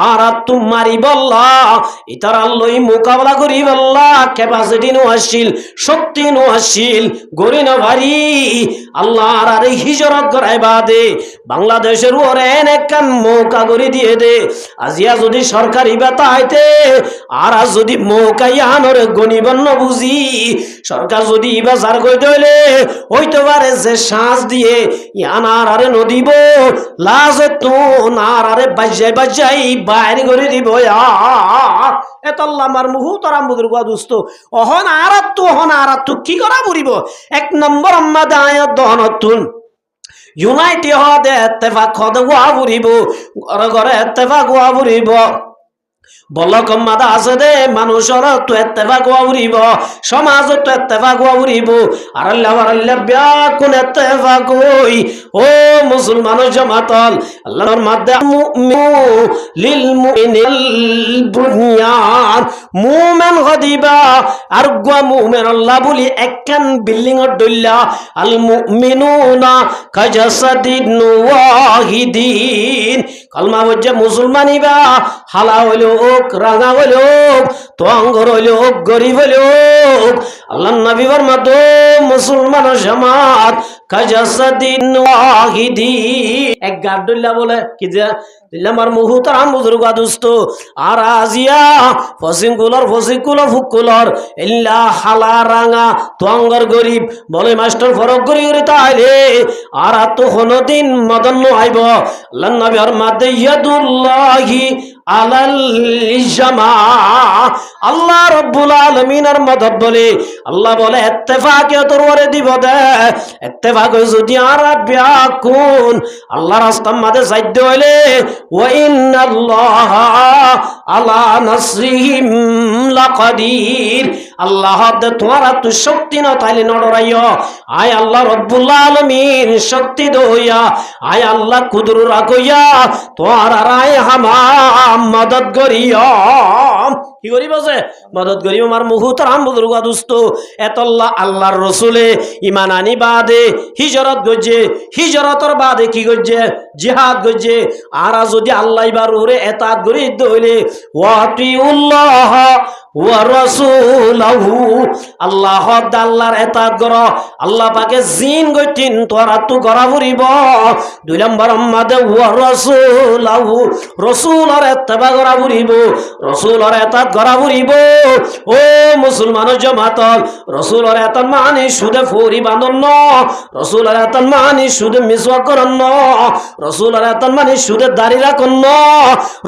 [SPEAKER 1] আর তুম মারি বল্লা ইতার লই মোকাবেলা করি বল্লা ক্যাপাসিটি নো আসিল শক্তি নো আসিল গরি না ভারি আল্লাহর আর হিজরত করাই বাদে বাংলাদেশের ওরে একখান মৌকা করে দিয়ে দে আজিয়া যদি সরকারি বেতা আইতে আর যদি মৌকাই আনরে গণিবন্ন বুঝি সরকার যদি বাজার কই দইলে হইতে পারে যে শ্বাস দিয়ে ইয়ানার আরে নদীব লাজ তো নার আরে বাজাই বাজাই বাইরে করে দিব এতল্লা আমার মুহতারাম বুজুর্গ দুস্ত অহন আর কি করা বুড়িব এক নম্বর আম্মা দায়ত দহনতুন ইউনাইটি হদে এত্তেফাক হদে গোয়া বুড়িব ঘরে ঘরে এত্তেফাক গোয়া বুড়িব বলকম মাদা আছে দে মানুষের তো এত্তেফাক গোয়া বুড়িব সমাজ তো এত্তেফাক গোয়া বুড়িব আর আল্লাহ ব্যাকুন এত্তেফাক হই ও মুসলমান জামাতল আল্লাহর মাদ্দা লিল মুমিনিল বুনিয়ান মুমিন গদিবা আর গো মুমিন আল্লাহ বলি একখান বিল্ডিং এর দইলা আল মুমিনুনা কাজাসাদিন ওয়াহিদিন কলমা বলছে মুসলমানিবা হালা হইল রাঙা হইল তোয়াঙ্গর হইল গরিব হইল আল্লাহ নবী ফরমাত মুসলমান জামাত কাজাসাদিন ওয়াহিদিন এক গাডুল্লাহ বলে কি যে আমার মুহতারাম বুজুর্গ দুস্ত আর আজিয়া ফসিকুলর ফুকুলর ইল্লা হালা রাঙা তোয়াঙ্গর গরিব বলে মাস্টার ফরক করি তাইলে আর তো কোনদিন মদন আইব আল্লাহ নবী আর মাদে ইয়াদুল্লাহি আলাল জামা আল্লাহ রব্বুল আলামিনের মদদ বলে আল্লাহ বলে ইত্তেফাকে তোরে দিব দে ইত্তেফাক যদি আর ব্যাকুন আল্লাহ রাস্তার মাঝে সাইদ হইলে ওয়া ইন্নাল্লাহা আলা নাসরিহিম লাকাদির আল্লাহ দে তোমার তো শক্তি না তাইলে নড়াইও আয় আল্লাহ রব্বুল আলামিন শক্তি দইয়া আয় আল্লাহ কুদর রাখইয়া তোমার আয় হামা মদদ করিও কি করিব যে মদদ করিব আমার মুহতারাম বুজুর্গ দুস্ত এতল্লাহ আল্লাহর রসুলে ইমান আনি বাদে হিজরত গজে হিজরতর বাদে কি গজে জিহাদ গজে আর যদি আল্লাহ বার ওরে এতাত গরি দইলে ওয়াতিউল্লাহ ওয়া রাসূলহু আল্লাহ আল্লাহর এতাত কর আল্লাহ পাকে জিন গইতিন তোরা তো করা পড়িব দুই নম্বর মাদে ওয়া রাসূলহু রাসূলের ইত্তেবা করা পড়িব রাসূলের এতাত করা পড়িব ও মুসলমান জামাতল রাসূলের এতাত মানে সুদে ফরি বাঁধন ন রাসূলের এতাত মানে সুদে মিসওয়াক করন ন রাসূলের এতাত মানে সুদে দাড়ি রাখন ন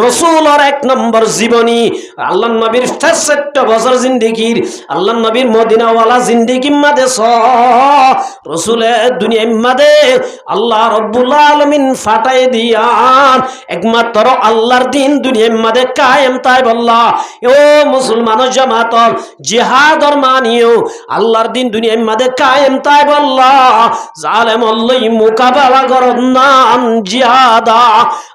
[SPEAKER 1] রাসূলের এক নম্বর জীবনী আল্লাহর নবীর ৬৭ বছর জিন্দেগির আল্লাহর নবীর মদিনাওয়ালা জিন্দেগি মাদে রাসূলের দুনিয়া মাদে আল্লাহ রব্বুল আলামিন ফাটাই দিয়ান একমাত্র আল্লাহর দিন দুনিয়া মাদে কায়েম তাই বল্লা ও মুসলমান জামাতল জিহাদর মানিও আল্লাহর দিন দুনিয়া মাদে কায়েম তাই বল্লা জালেম আল্লাহ মোকাবেলা করন নাম জিহাদা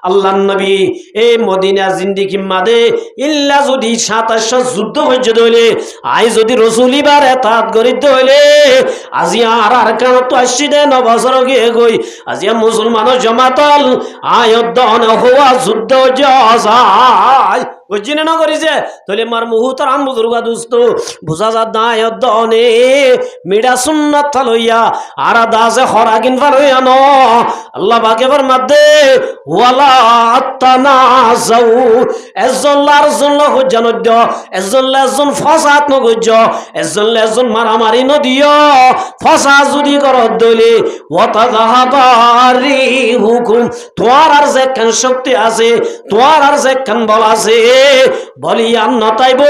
[SPEAKER 1] আল্লাহর নবী এই মদিনা জিন্দেগি মাদে ইল্লা যদি ২৭০০ যুদ্ধ হইছে দইলে আই যদি রাসূল ইবার এতাত করিতে হইলে আজি আর কান তো ৮০ বছর গিয়ে গই আজি মুসলমান জামাতল আয়দন হওয়া যুদ্ধ যায় বুঝিনে না করিছে তাহলে মার মুহতারাম বুজুর্গ দুস্ত বুঝা যা দায়দনে মিডা সুন্নাত লইয়া আর দাসে হরাকিন ফালইয়া ন আল্লাহ বাকেবার মধ্যে ওয়ালা তানাজাউ এজল্লার জন্য হজ্জানদ্য এজল্লাজন ফসাদ নগজ্য এজল্লাজন মারামারি নদিও ফসা যদি করত দইলে ওয়াতাযাহাবারি হুকুম তোর আর যে কান শক্তি আছে তোর আর যে কান বল আছে বলিয়ান নতাইব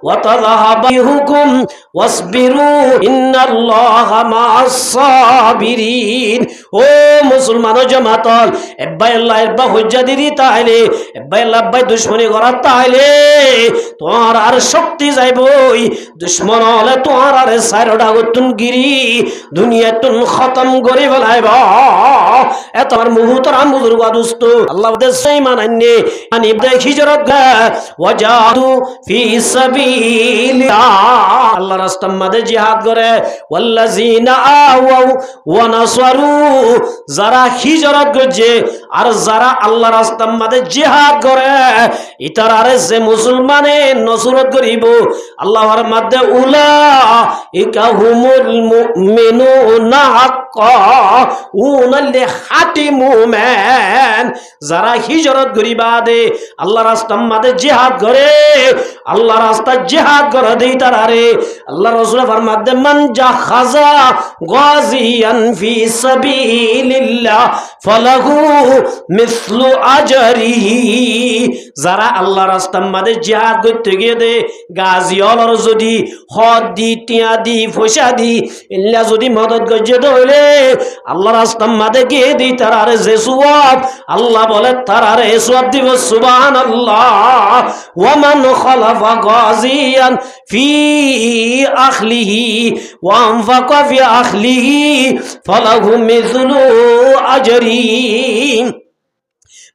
[SPEAKER 1] ওয়াতাযাহাবারি হুকুম ওয়াসবিরু ইন্নাল্লাহা মা'আস সাবিরিন ও মুসলমান জামাতল এবাই আল্লাহ এবা হজ্জা দিদি তাইলে এবাই আল্লাহ ভাই দুশমনি করা তাইলে তোমার আর শক্তি যাইবই দুশমন হলে তোমার আর সাইরডা গতুন গিরি দুনিয়াতুন খতম করে ফেলাইব এত আর মুহতারাম বুজুর্গ দুস্ত আল্লাহ দে সেই মানান্নে আনি দে হিজরত ওয়াজাদু ফি সাবিলিল্লাহ আল্লাহ রাস্তার মধ্যে জিহাদ করে ওয়াল্লাযিনা আওয়াউ ওয়া নাসারু যারা হিজরত করছে আর যারা আল্লাহ রাস্তার মধ্যে জিহাদ করে ইতারারে যে মুসলমানে নসরত করিব আল্লাহর মধ্যে উলাইকা হুমুল মুমিনুনা হাক্কা উনাল্লে খাঁটি মুমিন যারা হিজরত করিবা দে আল্লাহ রাস্তার মধ্যে জিহাদ করে আল্লাহ রাস্তায় জিহাদ করে দেই তারারে আল্লাহ রাসূল ফরমাতে মান জাখাজা গাজিয়ান ফি সাবিলিল্লাহ ফালাহু মিসলু আজরিহি যারা আল্লাহ রাস্তার মধ্যে জিহাদ করতে গিয়ে দে গাজী হলর যদি হদ দি টিয়া দি পয়সা দি ইল্লা যদি মদত গজে দইলে আল্লাহ রাস্তার মধ্যে গিয়ে দি তারারে যে সওয়াব আল্লাহ বলে তারারে সওয়াব দিব সুবহানাল্লাহ ওয়া মান খালাফা গাজিয়ান ফি আখলিহি ওয়া আনফাকা ফি আখলিহি ফালাহু মিসলু আজরি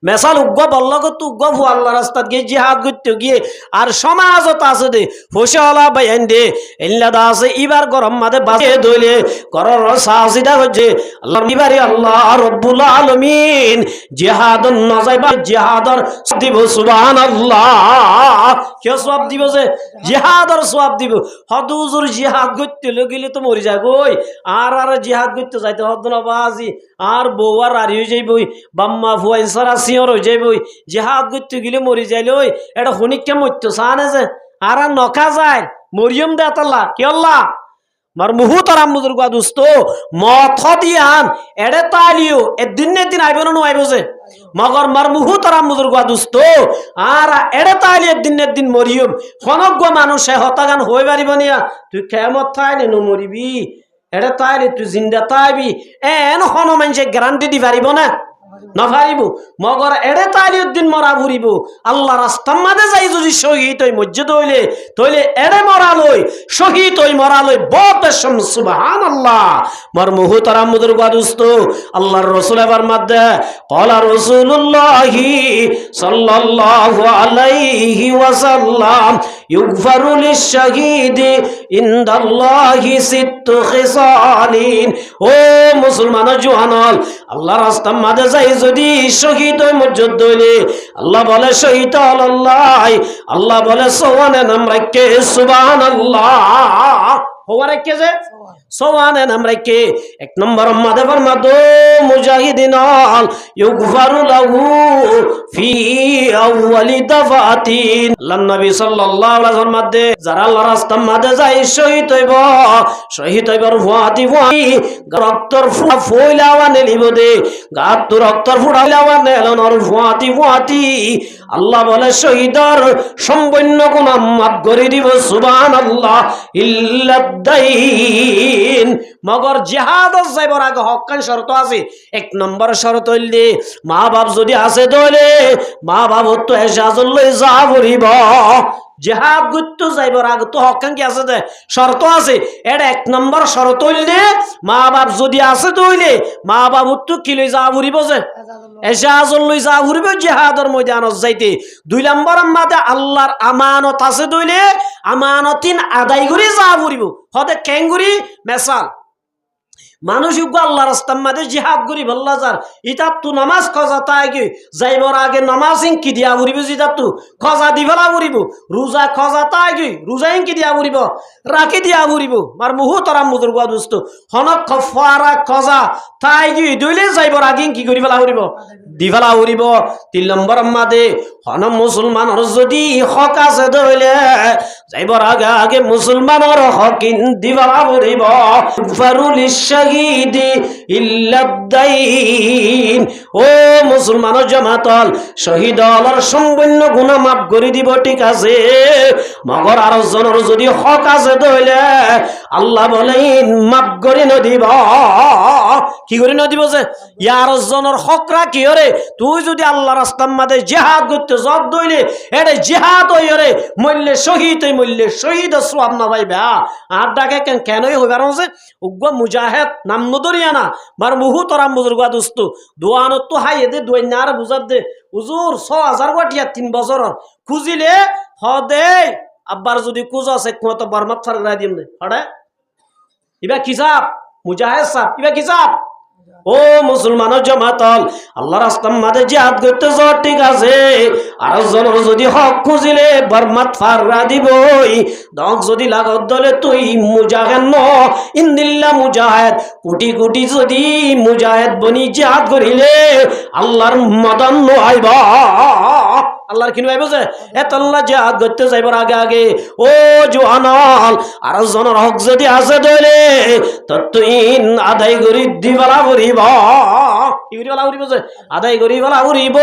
[SPEAKER 1] মেসাল উগ্গ বল্লগত উগ্গ ভু আল্লাহ রাস্তাত গিয়ে জিহাদ করতে গিয়ে আর সমাজত আছে দে ফসলা বাইন দে ইল্লাদা আছে ইবার গরম মাদে বাজে দইলে করর সাহসিদা হচ্ছে আল্লাহ ইবারে আল্লাহ রব্বুল আলামিন জিহাদন নজাইবা জিহাদর দিব সুবহানাল্লাহ কে সওয়াব দিব যে জিহাদর সওয়াব দিব হদুজুর জিহাদ করতে গেলে তো মরি যায় কই আর জিহাদ করতে যাইতে হদ না বাজি আর বউয়ার আর হয়ে যাইবই বাম্মা ফুয়া ইনসারা সিওর হয়ে যাইবই জিহাদ করতে গেলে মরি যাইলে ওই এটা হনিককে মরতো সানে যে আর নখা যায় মরিয়ম দে আল্লাহ কি আল্লাহ মার মুহু তারাম মুজুর গা দুস্ত মথ দিয়ান এড়ে তালিও একদিন দিন আইব না আইব যে মগর মার মুহু তারাম মুজুর গা দুস্ত আর এড়ে তালি একদিন মরিয়ম খনজ্ঞ মানুষে হতাগান হয়ে পারিব নিয়া তুই কেমত থাই নে মরিবি এটা তাইলে তুই জিন্দা তাইবি এন হন মানুষে গ্যারান্টি দি পারিব না নফারিব মগর এড়ে তাইলে দিন মরা ভুরিব আল্লাহ রাস্তার মাঝে যাই যদি শহীদ হই মসজিদ হইলে তইলে এড়ে মরালই শহীদ হই মরালই বতেশম সুবহানাল্লাহ মার মুহতারাম মুদুর গাদুস্ত আল্লাহর রাসূল এবার মধ্যে ক্বালা রাসূলুল্লাহি সাল্লাল্লাহু আলাইহি ওয়াসাল্লাম ইগফারু লিশ-শাহীদি ইনদাল্লাহি সিত্তু খিসালিন ও মুসলমান জওয়ানল আল্লাহর রাস্তার মাঝে যাই যদি শহীদ হই মসজিদ হইলে আল্লাহ বলে শহীদ আল্লাহ আল্লাহ বলে সোয়ানে নাম রাখে সুবহানাল্লাহ হওয়া রাখে যে সোয়ানে নাম রাখে এক নম্বর মাদে ফরমাদো মুজাহিদিনাল ইগফারু লাহু ফি আউয়ালি দাফাতিন আল্লাহ নবী সাল্লাল্লাহু আলাইহি ওয়াসাল্লাম মাদে যারা আল্লাহর রাস্তার মাঝে যাই শহীদ হইবার ফুয়াতি রক্তর ফুয়া ফইলাওয়া নেলিব দে গাত রক্তর ফুড়াইলাওয়া নেলনর ফুয়াতি আল্লাহ বলে শহীদর সম্পূর্ণ গুনাহ মাফ করে দিব সুবহানাল্লাহ ইল্লাদাইন মগর জিহাদ যাইবার আগে হক্কান শর্ত আছে এক নম্বর শর্ত হইলে মা বাপ যদি আছে দলে মা বাপ তো এজাজত লই যা ভরিব জিহাদ গুত্ত যাইবার আগে তো হক্কান কি আছে দে শর্ত আছে এটা এক নম্বর শর্ত হইলে মা বাপ যদি আছে দইলে মা বাপ তো কি লই যা ভরিব যে এজাজত লই যা ভরিব জিহাদের ময়দানত যাইতে দুই নম্বর মাঝে আল্লাহর আমানত আছে দইলে আমানতিন আদায় করে যা ভরিব হতে কেঙ্গুরি মেসাল মানুষ আল্লাহ রাস্তার মাঝে জিহাদ করি বল্লা যার ইতার তু নামাজ খজা তাই কি যাইবার আগে নামাজ ইঙ্কি দিয়া উড়িব জিতার তু খজা দিবেলা উড়িব রোজা খজা তাই কি রোজা ইঙ্কি দিয়া উড়িব রাখি দিয়া উড়িব মার মুহু তরাম মুদুর গুয়া দুস্ত হনক খফারা খজা তাই কি দইলে যাইবার আগে ইঙ্কি করি ফেলা উড়িব দিবেলা উড়িব 3 নম্বর মাদে হন মুসলমানের যদি হক আছে দইলে যাইবার আগে আগে মুসলমানের হক দিবেলা উড়িব ফারুল শাহীদি ইল্লাদাইন ও মুসলমান জামাতল শহীদ হলার সম্পূর্ণ গুনাহ মাফ করে দিব ঠিক আছে মগর আর জনের যদি হক আছে দইলে আল্লাহ বলেন মাফ করে ন দিব কি করে ন দিব যে ইয়ার জনের হক রাখি ওরে তুই যদি আল্লাহ রাস্তার মাঝে জিহাদ করতে জব দইলে এটা জিহাদ হইরে মরলে শহীদ হই মূল্যে শহীদ সোয়াব না পাইবা আর ডাকে কেনই হইবার যে উগ্র মুজাহেদ নাম নদরিয়া না বার বহু তরাম বুজুর্গ দোস্ত দোয়ানত তো হাই এদে দোয়াইনা আর বুঝার দে হুজুর ৬,০০০ গটিয়া ৩ বছর খুঁজিলে দে আব্বার যদি কুজ আছে কত বরমাত ফারগাই দিম দে হড়ে ইবা কি সাপ মুজাহিদ সাপ ইবা কি সাপ ও মুসলমানের জামাতল আল্লাহর রাস্তার মাঝে জিহাদ করতে যাও ঠিক আছে আর জনের যদি হক খুঁজিলে বরমাত ফারগা দিবই দক যদি লাগত দলে তুই মুজাহিদ ন ইন্দিল্লা মুজাহিদ কোটি কোটি যদি মুজাহিদ বনি জিহাদ করিলে আল্লাহর মদন আইবা আল্লাহর কিনু আইব যে এতল্লা জিহাদ করতে যাইবার আগে আগে ও জোয়ানল আর জনের হক যদি আছে দলে তুই আদায় করি দিবালা করিব আদায় করি বলা উড়িব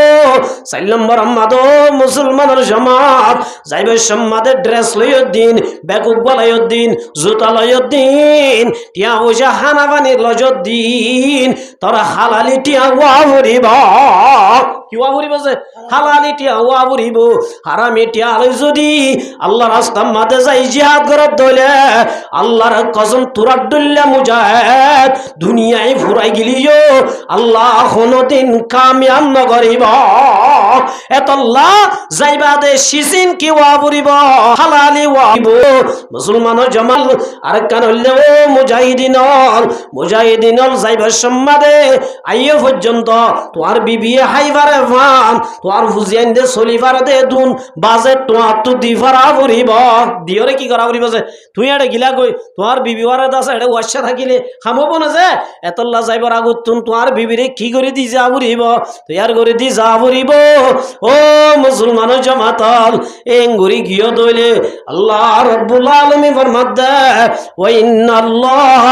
[SPEAKER 1] ৪ নম্বর আম্মাদ মুসলমানের সমাজ যাইবে সম্মাদের ড্রেস লইয়দ্দিন বেকুব বলাইয়দ্দিন জুতা লইয়দ্দিন টিয়া পয়সা হানা পানির লজদ্দিন তোরা হালালি টিয়া ওয়া উড়িব কি ওয়া উড়িব যে হালালি টিয়া ওয়া উড়িব হারামি টিয়া লই যদি আল্লাহ রাস্তার মাঝে যাই জিহাদ করত দইলে আল্লাহর কসম তুরাত দুল্লা মুজাহিদ দুনিয়ায় ফুরাই গিলিও আল্লাহ কোনদিন কামিয়াব নকরিব এতল্লাহ যাইবা দে সিসিন কি ওয়া বরিব হালালি ওয়াইব মুসলমানের জামাল আর কান হইলে ও মুজাহিদিনল যাইবা সম্মাদে আইয়ো পর্যন্ত তোর বিবি হাইবারে ফান তোর ফুজিয়ান দে চলিবার দে দুন বাজে তোর তো দিফারা বরিব দিয়রে কি করা বরিব যে তুই এড়ে গিলা কই তোর বিবি ওয়ারে দাস এড়ে ওয়াশা থাকিলে খামব না যে এতল্লাহ যাইবার আগত তুন তোর বিবিরে কি করে দি যা বরিব তৈয়ার করে দি যা বরিব ও মুসলমানের জামাতল এঙ্গুরি গিয়ে দইলে আল্লাহ রাব্বুল আলামিন ফরমাদে ওয়া ইন্নাল্লাহ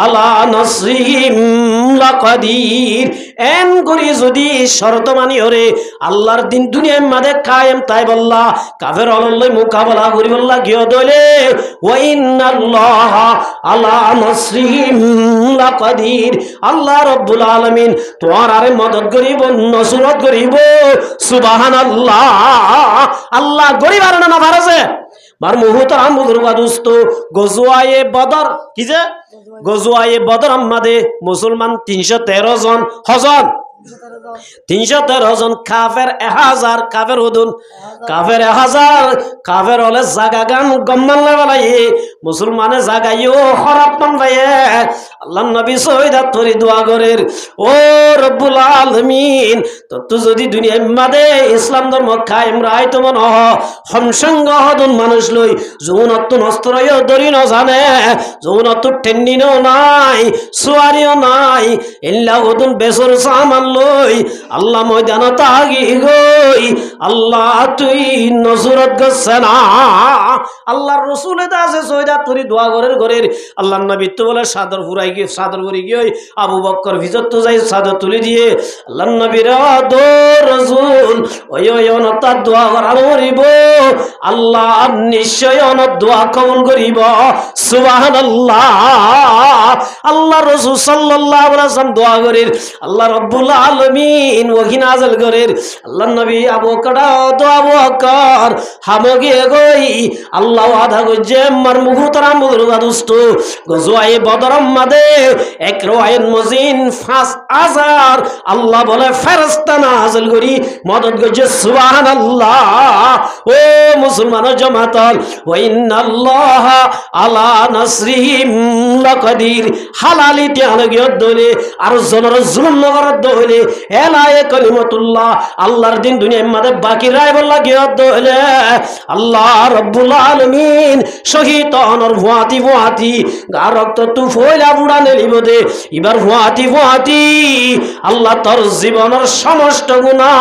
[SPEAKER 1] আলা নাসরিহিম লাকাদির এঙ্গুরি যদি শর্ত মানি ওরে আল্লাহর দিন দুনিয়ার মাঝে কায়েম তাই বল্লা কাফের অলল্লাই মোকাবেলা করি বল্লা গিয়ে দইলে ওয়া ইন্নাল্লাহ আলা নাসরিহিম লাকাদির আল্লাহ রাব্বুল আলামিন তোমার আরে মদদ করিব নসরত করিব সুবহানাল্লাহ আল্লাহ গরিব আর না পারছে মার মুহূর্তরাম বুজুর্গ দোস্ত গজওয়ায়ে বদর কি যে গজওয়ায়ে বদর আমাদে মুসলমান ৩১৩ জন হজন ৩১৩ জন কাফের ১০০০ কাফের হুদুন কাফের ১০০০ কাফের হলে জাগা গান গম্মান লাগাই মুসলমানে জাগাইও খরাব মান ভাইয়ে আল্লাহ নবী সৈদাত তরি দোয়া করের ও রব্বুল আলামিন তো যদি দুনিয়ার মাঝে ইসলাম ধর্ম কায়েম রায় তো মন হমসঙ্গ হদুন মানুষ লই যৌনত্ব নস্তরয় দরি ন জানে যৌনত্ব টেন্ডিনও নাই সুয়ারিও নাই ইল্লা হদুন বেসর সামান লই আল্লাহ ময়দান তাগি গই আল্লাহ তুই নজরত গছে না আল্লাহর রাসূলে দাসে সৈয়দা তরি দোয়া ঘরের আল্লাহর নবী তো বলে সাদর ফুরাই গিয়ে সাদর ভরি গিয়ে আবু বকর ভিতর তো যাই সাদর তুলে দিয়ে আল্লাহর নবীর দো রাসূল ওই অনতা দোয়া করিব আল্লাহ নিশ্চয় অনত দোয়া কবুল করিব সুবহানাল্লাহ আল্লাহর রাসূল সাল্লাল্লাহু আলাইহি ওয়াসাল্লাম দোয়া করেন আল্লাহ রাব্বুল আলামিন ওহি নাযিল করেন আল্লাহর নবী আবু বকর দোয়া বকর হামগে গই আল্লাহ আদা গজে মার মুহতারাম বুজুর্গ দোস্ত গজওয়ায়ে বদর মাদে এক রওয়ায়াত মজিন ৫০০০ আল্লাহ বলে ফেরেশতা নাযিল করি মদদ গজে সুবহানাল্লাহ ও মুসলমানের জামাতল ওয়া ইন্নাল্লাহ আলা নাসরিহিম লাকাদির হালালি তিয়ালগিয়ত দলে আর জনর জুলুম নগরত দলে এলায়ে কালিমাতুল্লাহ আল্লাহর দিন দুনিয়ার মাঝে বাকি রায় বল্লা গিয়ত দলে আল্লাহ রাব্বুল আলামিন শহীদ অনর ভুয়াতি গা রক্ত তু ফইলা বুড়া নেলিব দে এবার ভুয়াতি আল্লাহ তোর জীবনের সমস্ত গুনাহ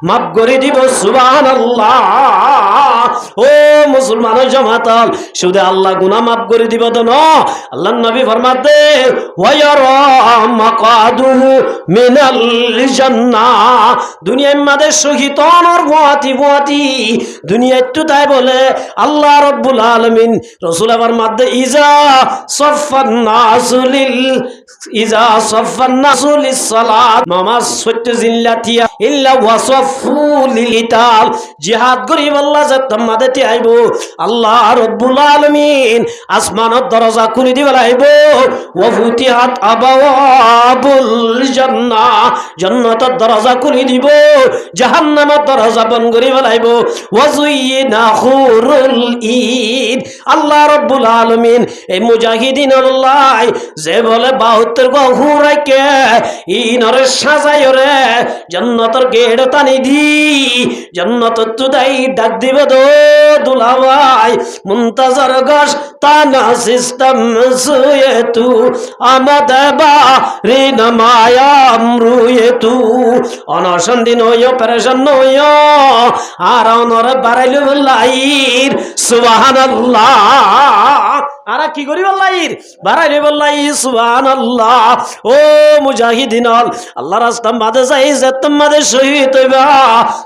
[SPEAKER 1] মাফ করে দিব সুবহানাল্লাহ ও মুসলমানের জামাতল শুধু আল্লাহ গুনাহ মাফ করে দিব তো না আল্লাহর নবী ফরমাতে ওয়ায়ারা মাকাদুহু মিনাল জান্নাহ দুনিয়ার মাঝে শহীদ অনর ভুয়াতি দুনিয়া একটু তাই বলে আল্লাহ রাব্বুল আলামিন রাসূল আবার মাঝে ইজা সাফান নাসুল লিল ইজা সাফান নাসু লিসসালাত নামাজ সত্য জিল্লাতিয়া ইল্লা ওয়াসাফু লিল ইতাল জিহাদ করিব আল্লাহ যাতে মাদেতে আইব আল্লাহ রব্বুল আলামিন আসমানের দরজা খুলে দিবে আইব ওয়া ফুতিহাত আবাওয়াবুল জান্নাহ জান্নাতের দরজা খুলে দিব জাহান্নামের দরজা বন্ধ করে ফেলাইব ওয়া যুইনা খুরুল ঈদ আল্লাহ রব্বুল আলামিন এই মুজাহিদিন আল্লাহ যে বলে 72 গো হুরাইকে ইনরে সাজায় রে জান্নাতের গেট টানি দি জান্নাতের তুদাই ডাক দিব দো দুলাভাই মুনতাজার গশ তানা সিস্টেম সুয়ে তু আমাদে বারি নামায়াম রুয়ে তু অনশন দিন হইও পেরেশান হইও আর অনরে বাড়াইল লাইর সুবহানাল্লাহ আর কি করি বললাইর বাড়াইলে বললাই সুবহানাল্লাহ ও মুজাহিদিন আল্লাহ রাস্তা মাঝে যাই যে তোমাদের শহীদ হইবা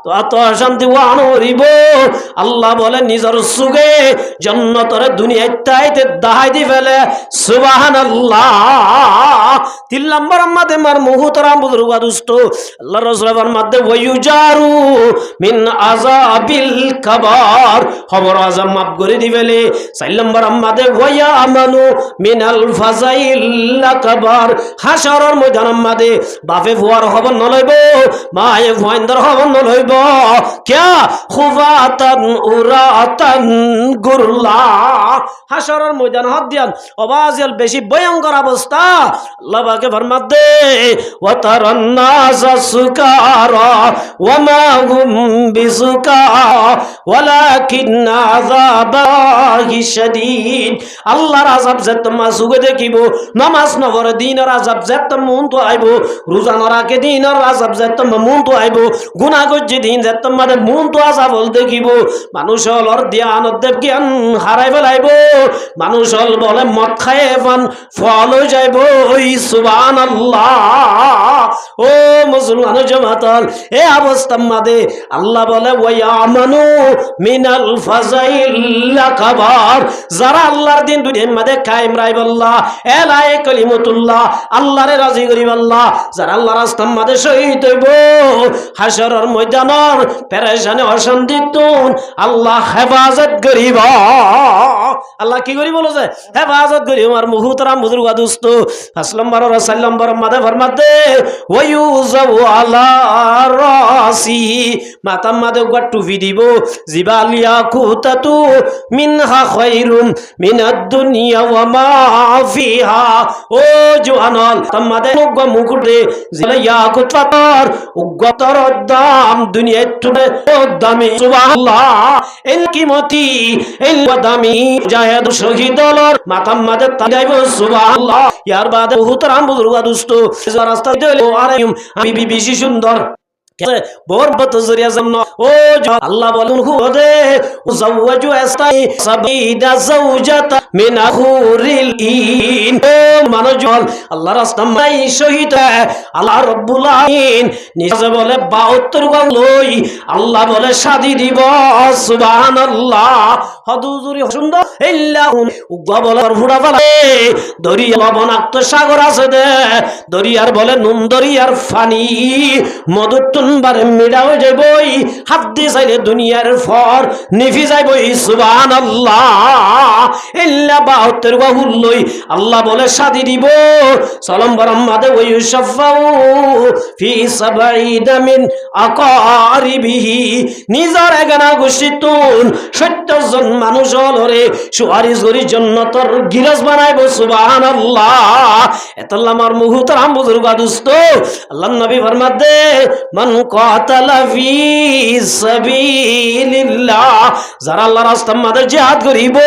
[SPEAKER 1] তো এত শান্তি ওয়ান হইব আল্লাহ বলে নিজের সুগে জান্নাতের দুনিয়ায় তাইতে দাহাই দি ফেলে সুবহানাল্লাহ 3 নম্বর আমাদের মার মুহতারাম বুজুর্গ দুস্ত আল্লাহ রাসূলের মধ্যে ওয়ায়ুজারু মিন আযাবিল কাবার খবর আযাব মাফ করে দিবেলে 4 নম্বর আমাদের ওয়ায়ামানু মিনাল ফাজাইল আকবার হাশরের ময়দানের মধ্যে বাপে ফুয়ার খবর নলইব মায়ে ফুয়াইন্দর খবর নলইব কিয়া খুফাতান উরাতান গুরলা হাশরের ময়দান হাত দিয়ান অবাজল বেশি ভয়ঙ্কর অবস্থা আল্লাহ পাকে ফরমাত দে ওয়া তারান নাস সুকারা ওয়া মা হুম বিসুকারা ওয়ালাকিন আযাবাহি শাদীদ আল্লাহর আযাব যেতম সুগে দেখিব নামাজ নগর দিনের আযাব যেতম মন তো আইব রোজা নরাকে দিনের আযাব যেতম মন তো আইব গুনাহ গজ্জি দিন যেতম মানে মন তো আযাব হল দেখিব মানুষ হলর ধ্যান দেব জ্ঞান হারাই ফেলাইব মানুষ হল বলে মদ খায় পান ফল হয়ে যাইব ওই সুবহানাল্লাহ ও মুসলমান জামাতাল এ অবস্থার মাঝে আল্লাহ বলে ওয়ায়ামানু মিনাল ফাজাইল আকবার যারা আল্লাহর দিন দুনিয়ার মধ্যে কায়েম রাইবাল্লাহ এলাই কালিমাতুল্লাহ আল্লাহরে রাজি করিবাল্লাহ যারা আল্লাহর রাস্তার মধ্যে শহীদ হইব হাশরের ময়দানের পেরেশানি অশান্তিতুন আল্লাহ হেফাজত করিবা আল্লাহ কি করি বলো যে হেফাজত করি আমার মুহতারাম বুজুর্গ দোস্ত 5 নম্বর আর 4 নম্বর মধ্যে ফরমাতে ওয়ায়ুযাউ আলা রাসি মাথার মধ্যে টুপি দিব জিবালিয়া কুতাতু মিনহা খায়রুম মিনাদ দুনিয়া ওয়া মা ফিহা ও জওয়ানল তোমাদের মুকুটে জিলাইয়া কুতার উগ্গতর দাম দুনিয়া টুডে দামি সুবহানাল্লাহ এল কিমতি এল দামি জাহেদ শহীদলর মাথার মধ্যে তাইব সুবহানাল্লাহ ইয়ার বাদে মুহতারাম বুজুর্গ দোস্ত রাস্তা দিলে আমি বেশি সুন্দর বরবত জরিয়া জন্য ও আল্লাহ বলেন হুদে উযাওয়াজু আসতাই সাবিদা যাওজাত মিন আহুরিল ইন ও মানুষজন আল্লাহ রাস্তায় শহীদ আল্লাহ রব্বুল আলামিন নিজে বলে 72 গং লই আল্লাহ বলে শাদি দিব সুবহানাল্লাহ হদুজুরি সুন্দর ইল্লাহুন উগ্র বলে ফুড়া ফেলে দরিয়া লবণাক্ত সাগর আছে দে দরিয়ার বলে নুন দরিয়ার পানি মধুর বারে মিডা হয়ে যাবই হাত দিয়ে চাইলে দুনিয়ার ফর নিফি যাইবই সুবহানাল্লাহ ইল্লা 72 গহুল লই আল্লাহ বলে শাদি দিব সালাম বরমাদে ওই শাফাউ ফি 70 মিন আকারিবিহি নিজের এগানা গোষ্ঠীতুন 70 জন মানুষ হলরে সুয়ারিশ করি জান্নাতের গিলাস বানাইবো সুবহানাল্লাহ এতাল্লাহ আমার মুহতারাম বুজুর্গ দোস্ত আল্লাহর নবী ফরমাতে মান কাতালা ফি সাবিলিল্লাহ যারা আল্লাহর রাস্তায় মধ্যে জিহাদ করিব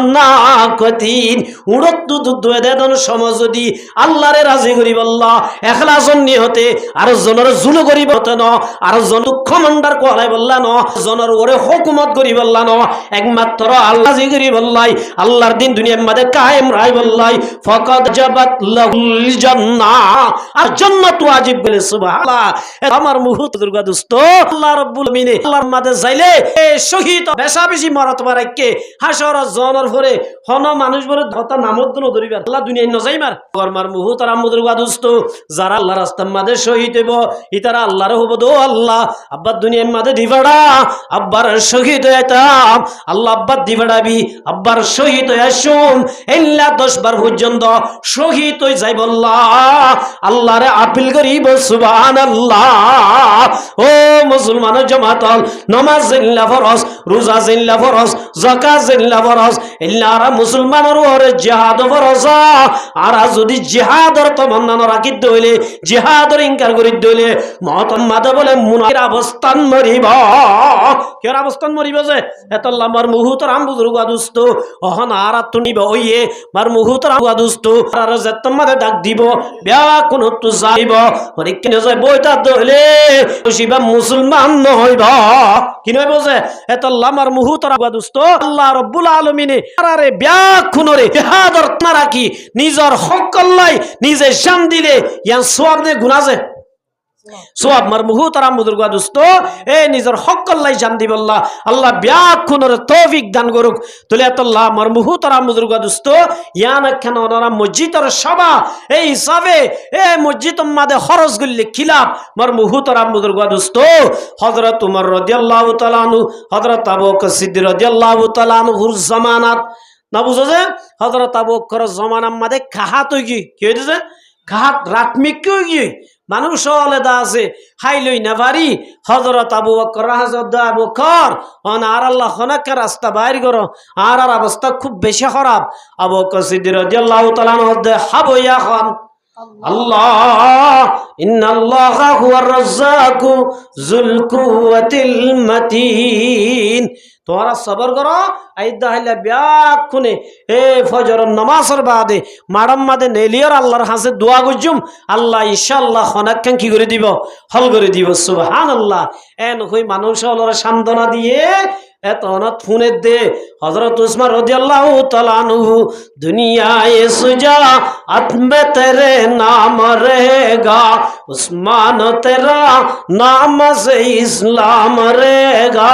[SPEAKER 1] ফাওয়াকানাকাতিন উড়ত দুদুয়েদন সমাজ যদি আল্লাহরে রাজি করিব আল্লাহ ইখলাস নিয়তে আর জনের জুলু করিব তে ন আর জন দুঃখ মন্ডার কোলাই বললা ন জনের ওরে হুকুম খিদমত করি বললা ন একমাত্র আল্লাহ জিগরি বললাই আল্লাহর দিন দুনিয়ার মধ্যে কায়েম রাই বললাই ফাকাদ জাবাত লাহুল জান্নাহ আর জান্নাত ওয়াজিব বলে সুবহানাল্লাহ আমার মুহূর্ত দুর্গা দোস্ত আল্লাহ রাব্বুল আলামিন আল্লাহর মাঝে যাইলে এই শহীদ বেশি মরতবা রাখকে হাসর জনের পরে হন মানুষ বলে ধতা নামত ধরিবা আল্লাহ দুনিয়ায় ন যাইমার কর্মার মুহূর্ত আর দুর্গা দোস্ত যারা আল্লাহ রাস্তার মাঝে শহীদ হইব ইতারা আল্লাহর হবো দো আল্লাহ আব্বার দুনিয়ার মাঝে দিবাড়া আব্বার শহীদ হইতাম আল্লাহ আব্বার দিবাড়াবি আব্বার শহীদ হয়ে শুন এল্লা 10 বার পর্যন্ত শহীদ হয়ে যাই বললা আল্লাহরে আপিল করিব সুবহানাল্লাহ ও মুসলমান জামাতল নামাজ জিল্লা ফরজ রোজা জিল্লা ফরজ যাকাত জিল্লা ফরজ ইল্লারা মুসলমানের ওরে জিহাদ ফরজ আর যদি জিহাদর তমন্না রাখি দইলে জিহাদর ইনকার করি দইলে মহতম মাদা বলে মুনাফির অবস্থান মরিব কের অবস্থান মরিব যে এত লম্বার মুহূর্ত রাম বুজুর্গা দুস্ত অহন আর তুনিব ওইয়ে মার মুহূর্ত রাম দুস্ত আর যেতম মাদে ডাক দিব বিয়া কোন তো যাইব পরীক্ষা যায় বইতা দইলে শিবা মুসলমান নহইব কি নইব যে এত লম্বার মুহূর্ত রাম দুস্ত আল্লাহ রাব্বুল আলামিন আরে বিয়া খুনরে জিহাদর না রাখি নিজর হক আল্লাহ নিজে জান দিলে ইয়ান সওয়াব নে গুনাহ যে সোয়াব মার মুহূর্ত রাম বুজুর্গা দোস্ত এ নিজের হক আল্লাহ জান দিব আল্লাহ আল্লাহ ব্যাকুনের তৌফিক দান করুক তুলে আল্লাহ মার মুহূর্ত রাম বুজুর্গা দোস্ত ইয়ান কেন ওনারা মসজিদের সভা এই হিসাবে এ মসজিদ মাদে খরচ গল্লি খিলাফ মার মুহূর্ত রাম বুজুর্গা দোস্ত হযরত উমর রাদিয়াল্লাহু তাআলা আনহু হযরত আবু বকর সিদ্দিক রাদিয়াল্লাহু তাআলা আনহুর জামানাত না বুঝো যে হযরত আবু বকর জামানার মাদে খাহাত হই কি হইছে খাহাত রাতমিক কি মানুষ আলাদা আছে হাইলই না পারি হযরত আবু বকর রাহমাতুল্লাহ আবু বকর অন আর আল্লাহ খনাকে রাস্তা বাইর করো আর অবস্থা খুব বেশি খারাপ আবু বকর সিদ্দিক রাদিয়াল্লাহু তাআলা আনহু হাবো ইয়া খান আল্লাহ ইন্নাল্লাহা হুয়ার রাজ্জাকু যুল কুওয়াতিল মাতিন তোরা সবর করো আইদা হইলা ব্যাকুনে এ ফজরের নামাজের বাদে মারাম মাদে নেলিয়ার আল্লাহর হাতে দোয়া গজুম আল্লাহ ইনশাআল্লাহ খনাক্কান কি করে দিব হল করে দিব সুবহানাল্লাহ এন হই মানুষ হলরে সান্তনা দিয়ে এত অনাথ ফোনে দে হযরত উসমান রাদিয়াল্লাহু তাআলা আনহু দুনিয়ায়ে সুজা আতমে তেরে নাম रहेगा উসমান তেরা নাম সে ইসলাম रहेगा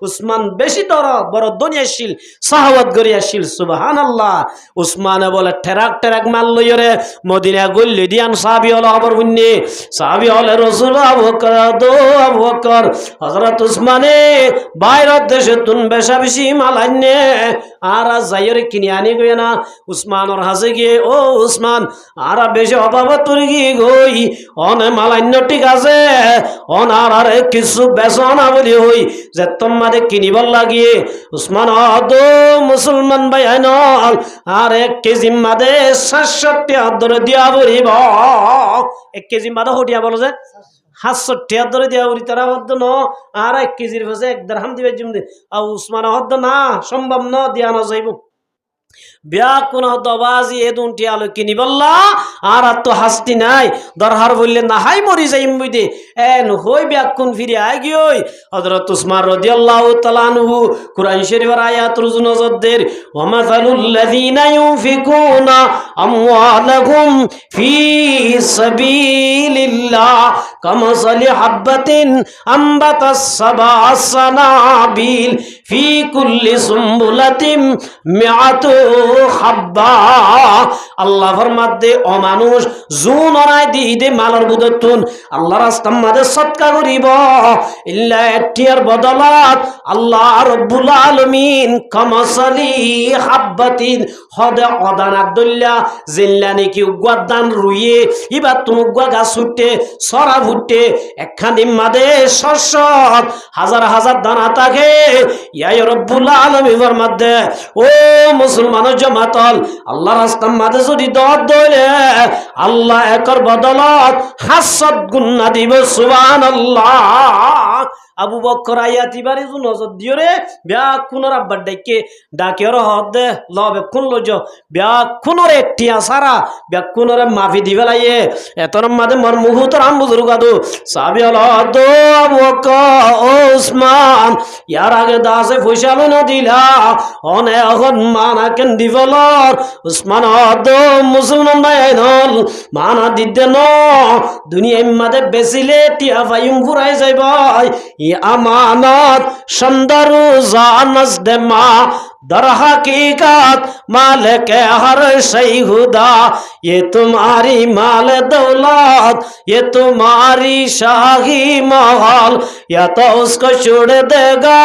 [SPEAKER 1] উসমান বেশি তোর বড় দুনিয়াশীল সাহাবত গরিয়াশীল সুবহানাল্লাহ উসমানে বলে ঠেরাক মাল লইরে মদিনা গল্লি দিয়ান সাহাবী হলো খবর বুননি সাহাবী হলে রাসূল আবু বকর হযরত উসমানে বাইরে দেশে তুন বেশা বেশি মালাইনে আর যাইরে কিনে আনি গয় না উসমানের হাসে গিয়ে ও উসমান আর বেশি অভাব তুই গিয়ে গই অনে মালাইন্য ঠিক আছে অনার আরে কিছু বেসনা বলি হই যে তোমাদের কিনিবার লাগিয়ে উসমান আদো মুসলমান ভাই আইনল আর 1 কেজি মাদে 67 ধরে দিয়া বলিব 1 কেজি মাদে হটিয়া বলো যে 700 ধরে দিয়া বলি তারা হদ্দ ন আর 1 কেজির ভাষে 1 দিরহাম দিবে জুমদে আর উসমান হদ্দ না সম্ভব ন দিয়া না যাইব ব্যাকুন দবাজি এ দুটি আলো কিনি বললা আর তো হাসতি নাই দরহার বললে না হাই মরি যাইম বুইদে এন হই ব্যাকুন ফিরে আই গিয়ে হযরত উসমান রাদিয়াল্লাহু তাআলা আনহু কুরআন শরীফের আয়াত রুজু নজরদের ওয়া মাসালুল লাযিনা ইউনফিকুনা আমওয়ালাহুম ফি সাবিলিল্লাহ কামাসালি হাববাতিন আমবাতাস সাবা সানাবিল ফি কুল্লি সুমবুলাতিন মিআতু হাব্বা আল্লাহ ফরমাতে ও মানুষ জুন অনাই দিদে মালার বুদতুন আল্লাহ রাস্তার মাঝে সদকা করিব ইল্লা এটিয়ার বদলাত আল্লাহ রাব্বুল আলামিন কামাসালি হাব্বাতিন হদে অদানা দল্লা জিল্লানি কি উগাদান রুইয়ে ইবা তুমি উগা গাছ উঠে সরা ফুটে একখানি মাঝে শস্য হাজার হাজার দানা থাকে ইয়া রাব্বুল আলামিন ফরমাতে ও মুসলমান জামাতল আল্লাহ রাস্তার মাঝে যদি দর দইলে আল্লাহ একর বদলত 700 গুণ দিব সুবহানাল্লাহ আবু বকর আয়াতি বাড়ি নজর দিও রে ব্যাকুণর আব্বার ডাইকে ডাকে ওর হদ দে লবে খুন লজ ব্যাকুণর একটি আসারা ব্যাকুণরে মাফি দি ফেলাইয়ে এতর মাঝে মর মুহুতর আম বুজুর্গ আদু সাবি হল দো আবু বকর ওসমান ইয়ার আগে দাসে পয়সা না দিলা অনে এখন মানা কেন দিবলর উসমান দো মুসলমান ভাই নল মানা দিতে ন দুনিয়ার মাঝে বেচিলে টিয়া ফাইম ফুরাই যাইব ই আমানত সন্দরু জানস দে মা दर हकीकत मालिक हर शई खुदा ये तुम्हारी माल दौलत ये तुम्हारी शाही महल या तो उसको छोड़ देगा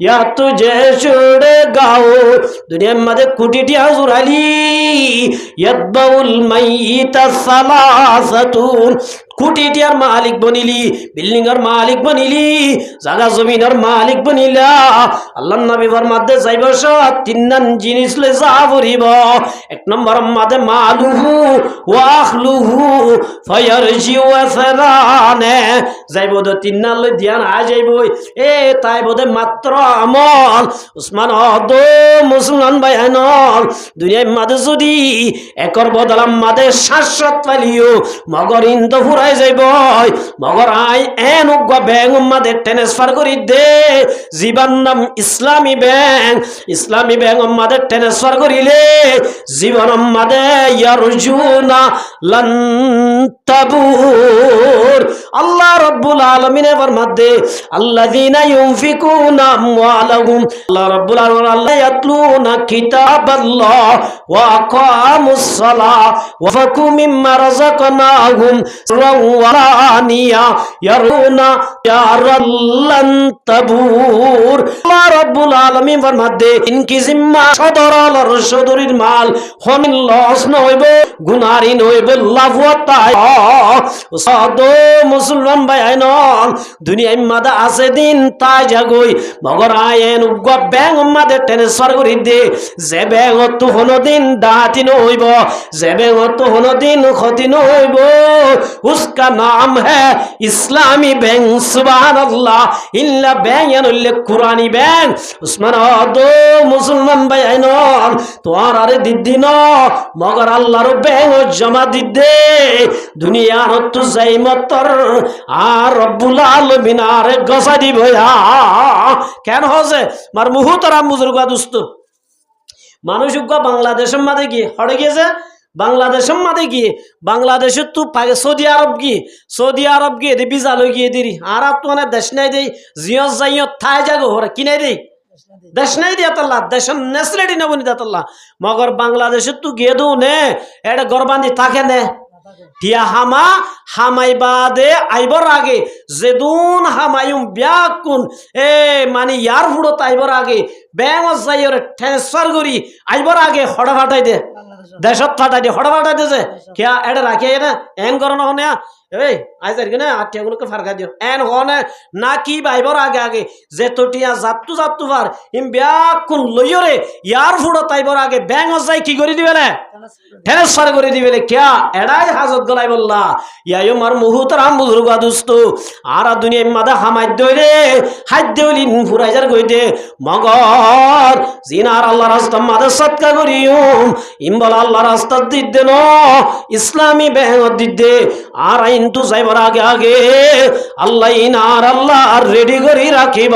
[SPEAKER 1] या तुझे छोड़ेगा वो दुनिया में कुटिटी हुजूर अली यदबउल मय्यित सलासतुन কুটিটিয়ার মালিক বনিলি বিল্ডিং এর মালিক বনিলি জায়গা জমিনের মালিক বনিলা আল্লাহর নবী ফরমাতে যাইব সব তিনজন জিনিস লে যাবরিব এক নম্বর মাদে মালুহু ওয়া আখলুহু ফায়ারজি ওয়া সালানে যাইব দ তিনজন লে ধ্যান আ যাইব এ তাই বদে মাত্র আমল উসমান হদ মুসলমান ভাইয়ানল দুনিয়ার মাদে যদি একর বদলাম মাদে শাশ্বত পালিও মগর ইন্দ ফুরাই যাইব মগর আই এন উগ্র ব্যাংক মাদে ট্রান্সফার করি দে জীবন নাম ইসলামী ব্যাংক মাদে ট্রান্সফার করিলে জীবন মাদে ইয়ারজুনা লান তাবুর আল্লাহ রাব্বুল আলামিনের ফরমাতে আল্লাযিনা ইউনফিকুনা আমওয়ালাহুম আল্লাহ রাব্বুল আলামিন আল্লাহ ইয়াতলুনা কিতাবাল্লাহ ওয়া আকামুস সালাহ ওয়া ফাকু মিম্মা রাযাকনাহুম ওয়ালানিয়া ইয়ারুনা ইয়ারাল্লান তাবুর আল্লাহ রাব্বুল আলামিন ফরমাতে ইনকি জিম্মা সদরল সদরির মাল হমিন লস নইব গুনারি নইব লাভওয়াতাই সাদো মুসলমান ভাই আইনল দুনিয়ায় মাদা আছে দিন তাই জাগই মগর আয়েন উগ্র ব্যাংক মাদে ট্রান্সফার করি দে যে ব্যাংক তো হনো দিন ডাতি নইব যে ব্যাংক তো হনো দিন ক্ষতি নইব उसका नाम है इस्लामी बैंक सुबहानल्लाह इल्ला बैंक यानुल्ले कुरानी बैंक उस्मान दो मुसलमान भाई आइनल तोर आरे दिद्दी न मगर अल्लाह रो बैंक जमा दिद्दे दुनिया रो तु जाई मतर আর রব্বুল আলামিন আরে গসা দিব কেন হসে মার মুহুতরাম বুজুর্গ দোস্ত মানুষ বাংলাদেশের মাঝে গিয়ে হড়ে গিয়েছে বাংলাদেশের মাঝে গিয়ে বাংলাদেশের তো সৌদি আরব গিয়ে দে বিজা লই গিয়ে দিরি আরব তো মানে দেশ নাই দেই জিও যাইও থাই জাগো হরে কিনে দেই দেশ নাই দিয়া তাল্লা দেশের নেসলেটি না বনি তাল্লা মগর বাংলাদেশের তো গিয়ে দো নে এটা গরবান্দি থাকে নে টিয়া হামাই বাদে আইবর আগে যেদুন হামায়ুম ব্যাকুন এ মানে ইয়ার ফুড়ত আইবর আগে ব্যাংক যাইরে ট্রান্সফার করি আইবর আগে হড়া ফাটাই দে দেশত ফাটাই দে হড়া ফাটাই দে যে কিয়া এটা রাখিয়ে না এন করো না এই আইজার কিনে আটিয়াগুলোকে ফারকা দিও এন হনে না কি বাইবর আগে যে তোটিয়া যাত্তু পার ইম ব্যাকুন লইরে ইয়ার ফুড়ত আইবর আগে ব্যাংক যাই কি করে দিবেলে ট্রান্সফার করে দিবেলে কিয়া এড়াই হাজত গলাই বললা ইয়ায়ো মার মুহুতরাম বুজুর্গ দোস্ত আর দুনিয়ার মাদা হামাই দইরে হাত দেউলিন ফুরাইজার কই দে মগর জিনার আল্লাহ রাস্তা মাদা সৎকা করিউম ইমবল আল্লাহ রাস্তা দিদে ন ইসলামী ব্যাংক দিদে আর আইন তু যাইবার আগে আল্লাহ ইনার আল্লাহ রেডি করি রাখিব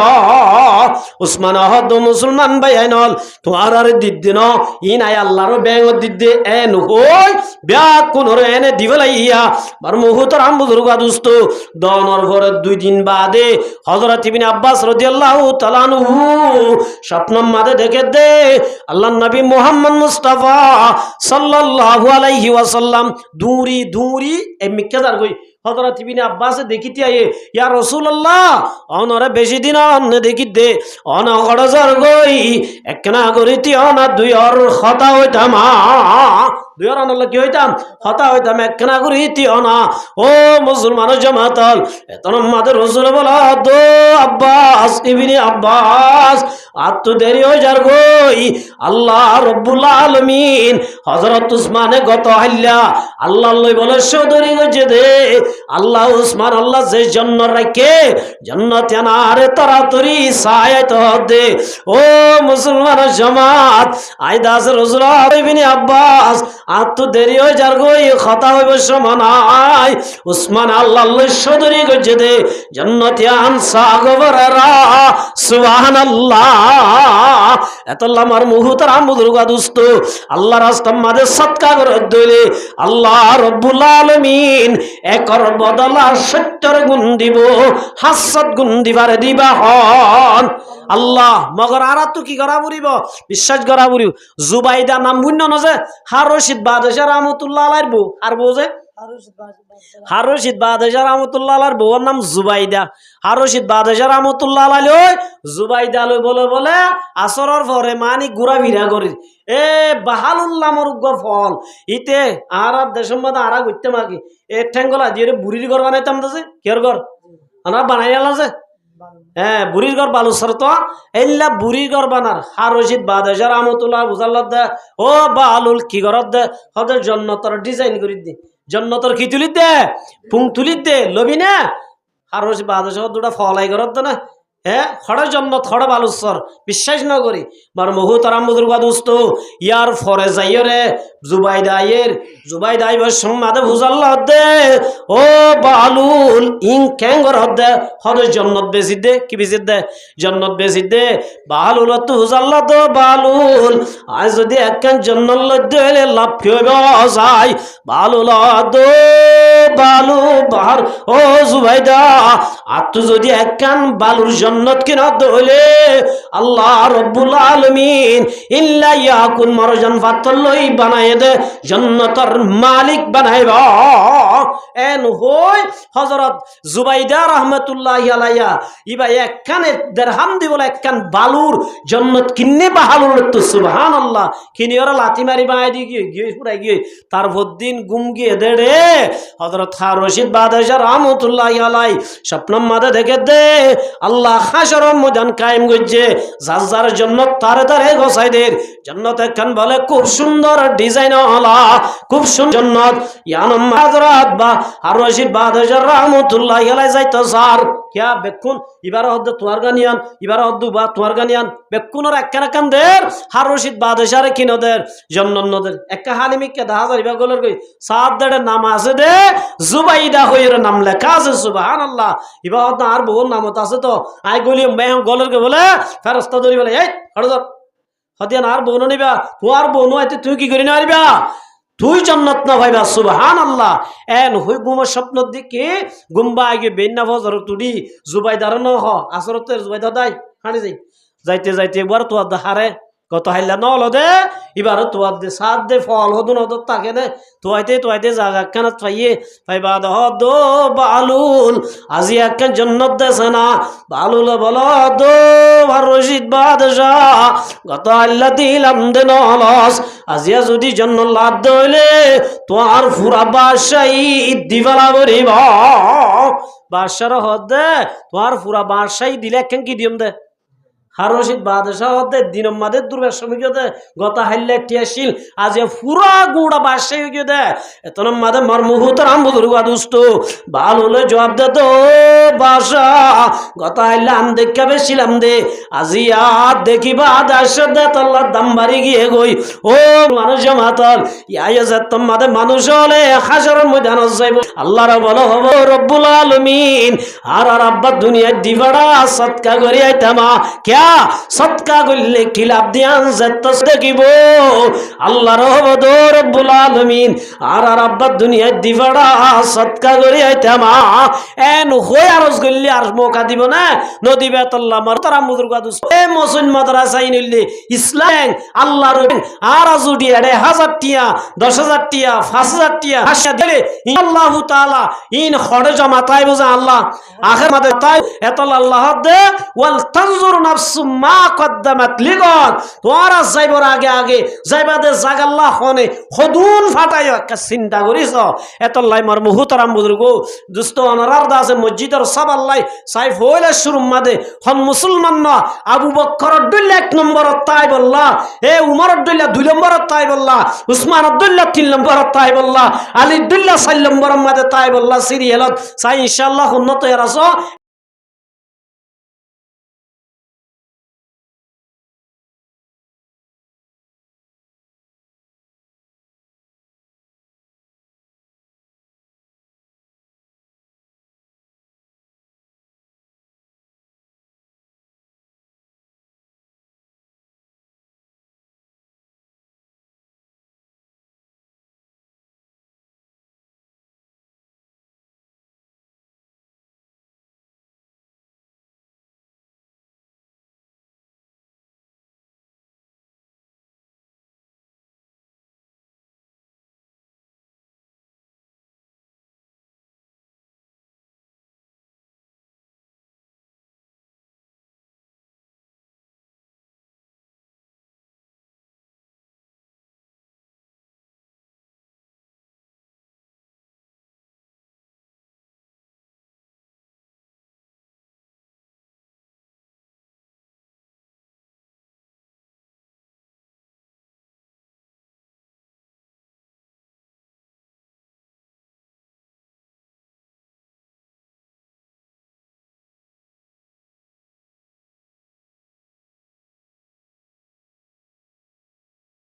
[SPEAKER 1] উসমান আহদ মুসলমান ভাই আইনল তোমার আর দিদে ন ইনাই আল্লাহর ব্যাংক দিদে এন হই ব্যাকুন রে এনে দিবলাইয়া বার মুহুতরাম বুজুর্গ দোস্ত দনর পরে 2 দিন বাদে হযরত ইবনে আব্বাস রাদিয়াল্লাহু তাআলা আনহু স্বপ্ন মাদে দেখে দে আল্লাহর নবী মুহাম্মদ মুস্তাফা সাল্লাল্লাহু আলাইহি ওয়াসাল্লাম দূরি এ মিক্কাদার কই হযরত ইবনে আব্বাস দেখিতে আয়ে ইয়া রাসূলুল্লাহ অনরে বেশি দিন অন দেখিতে অন গড়জার গই একনা করিতি অন দুইর খতা হইতামা দুইর অনলে কি হইতাম খতা হইতাম একনা করিতি অনা ও মুসলমান জামাতাল এতন মাদে রাসূল বলা দো আব্বাস ইবনে আব্বাস আত দেরি হই যার গই আল্লাহ রব্বুল আলামিন হযরত উসমানে গত হাল্লা আল্লাহ লই বলে সদরি গজে দে আল্লাহ উসমান আল্লাহ যে জন্য রাখে জান্নাত আনারে তাড়াতাড়ি সায়াত দে। ও মুসলমান জামাত আইদাস রাসূলুল্লাহ ইবনে আব্বাস আত দেরি হয়ে যার গই কথা হইব সমানাই উসমান আল্লাহ সদরি গজে দে জান্নাত আনসা গবররা সুবহানাল্লাহ। এতল্লা আমার মুহতারাম বুজুর্গ দোস্ত আল্লাহ রাস্তা মাঝে সৎকা করে দইলে আল্লাহ রব্বুল আলামিন একর বদলা 70 গুণ দিব, 70 গুণ দিবারে দিবা হন আল্লাহ। মগর আরা তো কি করা বুড়িব বিশ্বাস করা বুড়িব জুবাইদা নাম বুঝন না যে হারশিদ বাদশাহ রহমতুল্লাহ আলাইহির বউ আর বউ যে হারশিদ বাদশাহ রহমতুল্লাহ আলাইহির বউর নাম জুবাইদা। হারশিদ বাদশাহ রহমতুল্লাহ আলাইহি জুবাইদা লই বলে বলে আসরের পরে মানি ঘুরা ফিরা করি এ বাহালুল্লাহ মরুগ্গ ফল ইতে আর দেশের মধ্যে আরা ঘুরতে মাকি এ ঠেঙ্গলা দিয়ে বুড়ির ঘর বানাইতাম তো কের ঘর আমরা বানাই আলাম যে হ্যাঁ বুড়ির ঘর বালুসর তো এল্লা বুড়ির ঘর বানার হারশিদ বাদশাহ রহমতুল্লাহ বুঝাল্লাহ দে ও বালুল কি ঘরত দে হদের জন্নতর ডিজাইন করি দি জন্নতর কি তুলি দে পুং তুলি দে লবি না হারশিদ বাদশাহ দুটা ফলাই ঘরত দে না হ্যাঁ খড়ে জন্নত খড়ে বালুসর বিশ্বাস না করি বার বহু তারাম বুজুর্গা দোস্ত ইয়ার ফরে যাইও রে জুবাইদা আইবার সম্মাদে বুঝাল্লাহ দে ও বালুল ইং ক্যাঙ্গর হদে হদে জন্নত বেশি দে কি বেশি দে জন্নত বেশি দে বালুল তো বুঝাল্লাহ তো বালুল আজ যদি একখান জন্নত লদ্দে হইলে লাভ হইব যায় বালুল দো বালু বাহার ও জুবাইদা আর তুই যদি একখান বালুর জন্নত কিনা দইলে আল্লাহ রব্বুল আলামিন ইল্লা ইয়াকুন মারজান ফাতলই বানায় দে জান্নাতের মালিক বানাইবা এন হই হযরত জুবাইদা রাহমাতুল্লাহি আলাইহা ইবা একখানে দিরহাম দি বলে একখান বালুর জান্নাত কিন্নে বাহালুর তো সুবহানাল্লাহ কিনি ওরা লাতি মারি বানাই দি গিয়ে পুরাই গিয়ে তার দিন গুম গিয়ে দেড়ে হযরত হারশিদ বাদশাহ রাহমাতুল্লাহি আলাইহি স্বপ্নম মাদে দেখে দে আল্লাহ হাসর ময়দান কায়েম করছে যার যার জান্নাত তারে তারে গোসাইদের জান্নাত একখান বলে খুব সুন্দর ডিজাইন হলা খুব সুন্দর জান্নাত ইয়ানম হযরত বা হারশিদ বাদশাহ রাহমাতুল্লাহি আলাইহি যাইতো স্যার क्या बेकुन इबार हद तुआर गानियान इबार हद बा तुआर गानियान बेकुनर एकखाना कान देर हारशिद बादशाह किन देर जन्नन नदर एकका हालिमिक के 10000 इबा गोलर गई सात देर नाम আছে দে জুবাইদা হইর নাম লেখা আছে সুবহানাল্লাহ ইবা হদ আর বহু নামত আছে তো আই গলি মে গোলর কে বলে ফেরেশতা ধরি বলে এই হড় ধর হদিয়ান আর বহু নিবা তোর বহু আইতে তুই কি করি না আইবা তুই জান্নাত না ভাইবা সুবহানাল্লাহ এন হই গুম স্বপ্ন দিকে গুম্বা আগে বেন্না ফজর তুডি জুবাইদার ন হ আসরতে জুবাইদা দাই হানি যাই যাইতে যাইতে একবার তো হারে কত হাইলা ন হলো দে এবার তো দে সাত দে ফল হদুন হদ তাকে দে তো আইতে জায়গা কানা পাইয়ে পাইবা দহ দো বালুল আজি একখান জান্নাত দেছে না বালুল বলো দো হারশিদ বাদশাহ গত আল্লাহ দিলাম দে নলস আজিয়া যদি জান্নাত লাভ দইলে তো আর পুরা বাদশাহী দিবালা বরিব বাদশার হদ দে তো আর পুরা বাদশাহী দিলে একখান কি দিম দে হারশিদ বাদশাহ হতে দিনম মাদে দুর্বেশ সমীকে দে গতা হাইলে টিয়াশিল আজ পুরা গুড়া বাদশাহ হয়ে দে এতনম মাদে মার মুহূর্তের বুজুর্গ দোস্ত বালুলে জবাব দে তো বাদশাহ গতা হাইলে আম দেখা বেছিলাম দে আজি আর দেখিবা দাস দে তল্লার দাম বাড়ি গিয়ে গই ও মানুষ মাতল ইয়াই যেতম মাদে মানুষ হলে হাজারের ময়দান যাইব আল্লাহর বলো হব রব্বুল আলামিন আর আর আব্বা দুনিয়া দিবাড়া সৎকা করি আইতামা কে সৎকা করলে কি লাভ দিয়ান যেত দেখিব আল্লাহর হবদ রব্বুল আলামিন আর আর আব্বা দুনিয়া দিবাড়া সৎকা করি আইতামা এন হই আরজ গল্লি আর মৌকা দিব না নদী বেতল্লা মার তারা মুজুর্গা দুস এ মসুন মাদ্রাসা ইনলি ইসলাম আল্লাহর আর আজুডি 1000 টিয়া 10000 টিয়া 5000 টিয়া আশা দিলে আল্লাহু তাআলা ইন খড়ে জমা তাই বুঝা আল্লাহ আখির মাতে তাই এতল আল্লাহ দে ওয়াল তানজুর নাফস নাফসু মা কদ্দামাত লিগন তোরা যাইবার আগে আগে যাইবাদে জাগাল্লাহ হনে হদুন ফাটাই একটা চিন্তা করিস এত লাই মার মুহুতারাম বুজুর্গ দুস্ত অনারার দাসে মসজিদের সব আল্লাহ সাইফ হইলে শুরুম মাদে হন মুসলমান না আবু বকর আব্দুল্লাহ 1 নম্বরত তাই বললা এ উমর আব্দুল্লাহ 2 নম্বরত তাই বললা উসমান আব্দুল্লাহ 3 নম্বরত তাই বললা আলী আব্দুল্লাহ 4 নম্বরত মাদে তাই বললা সিরিয়ালত সাই ইনশাআল্লাহ উন্নত এরাস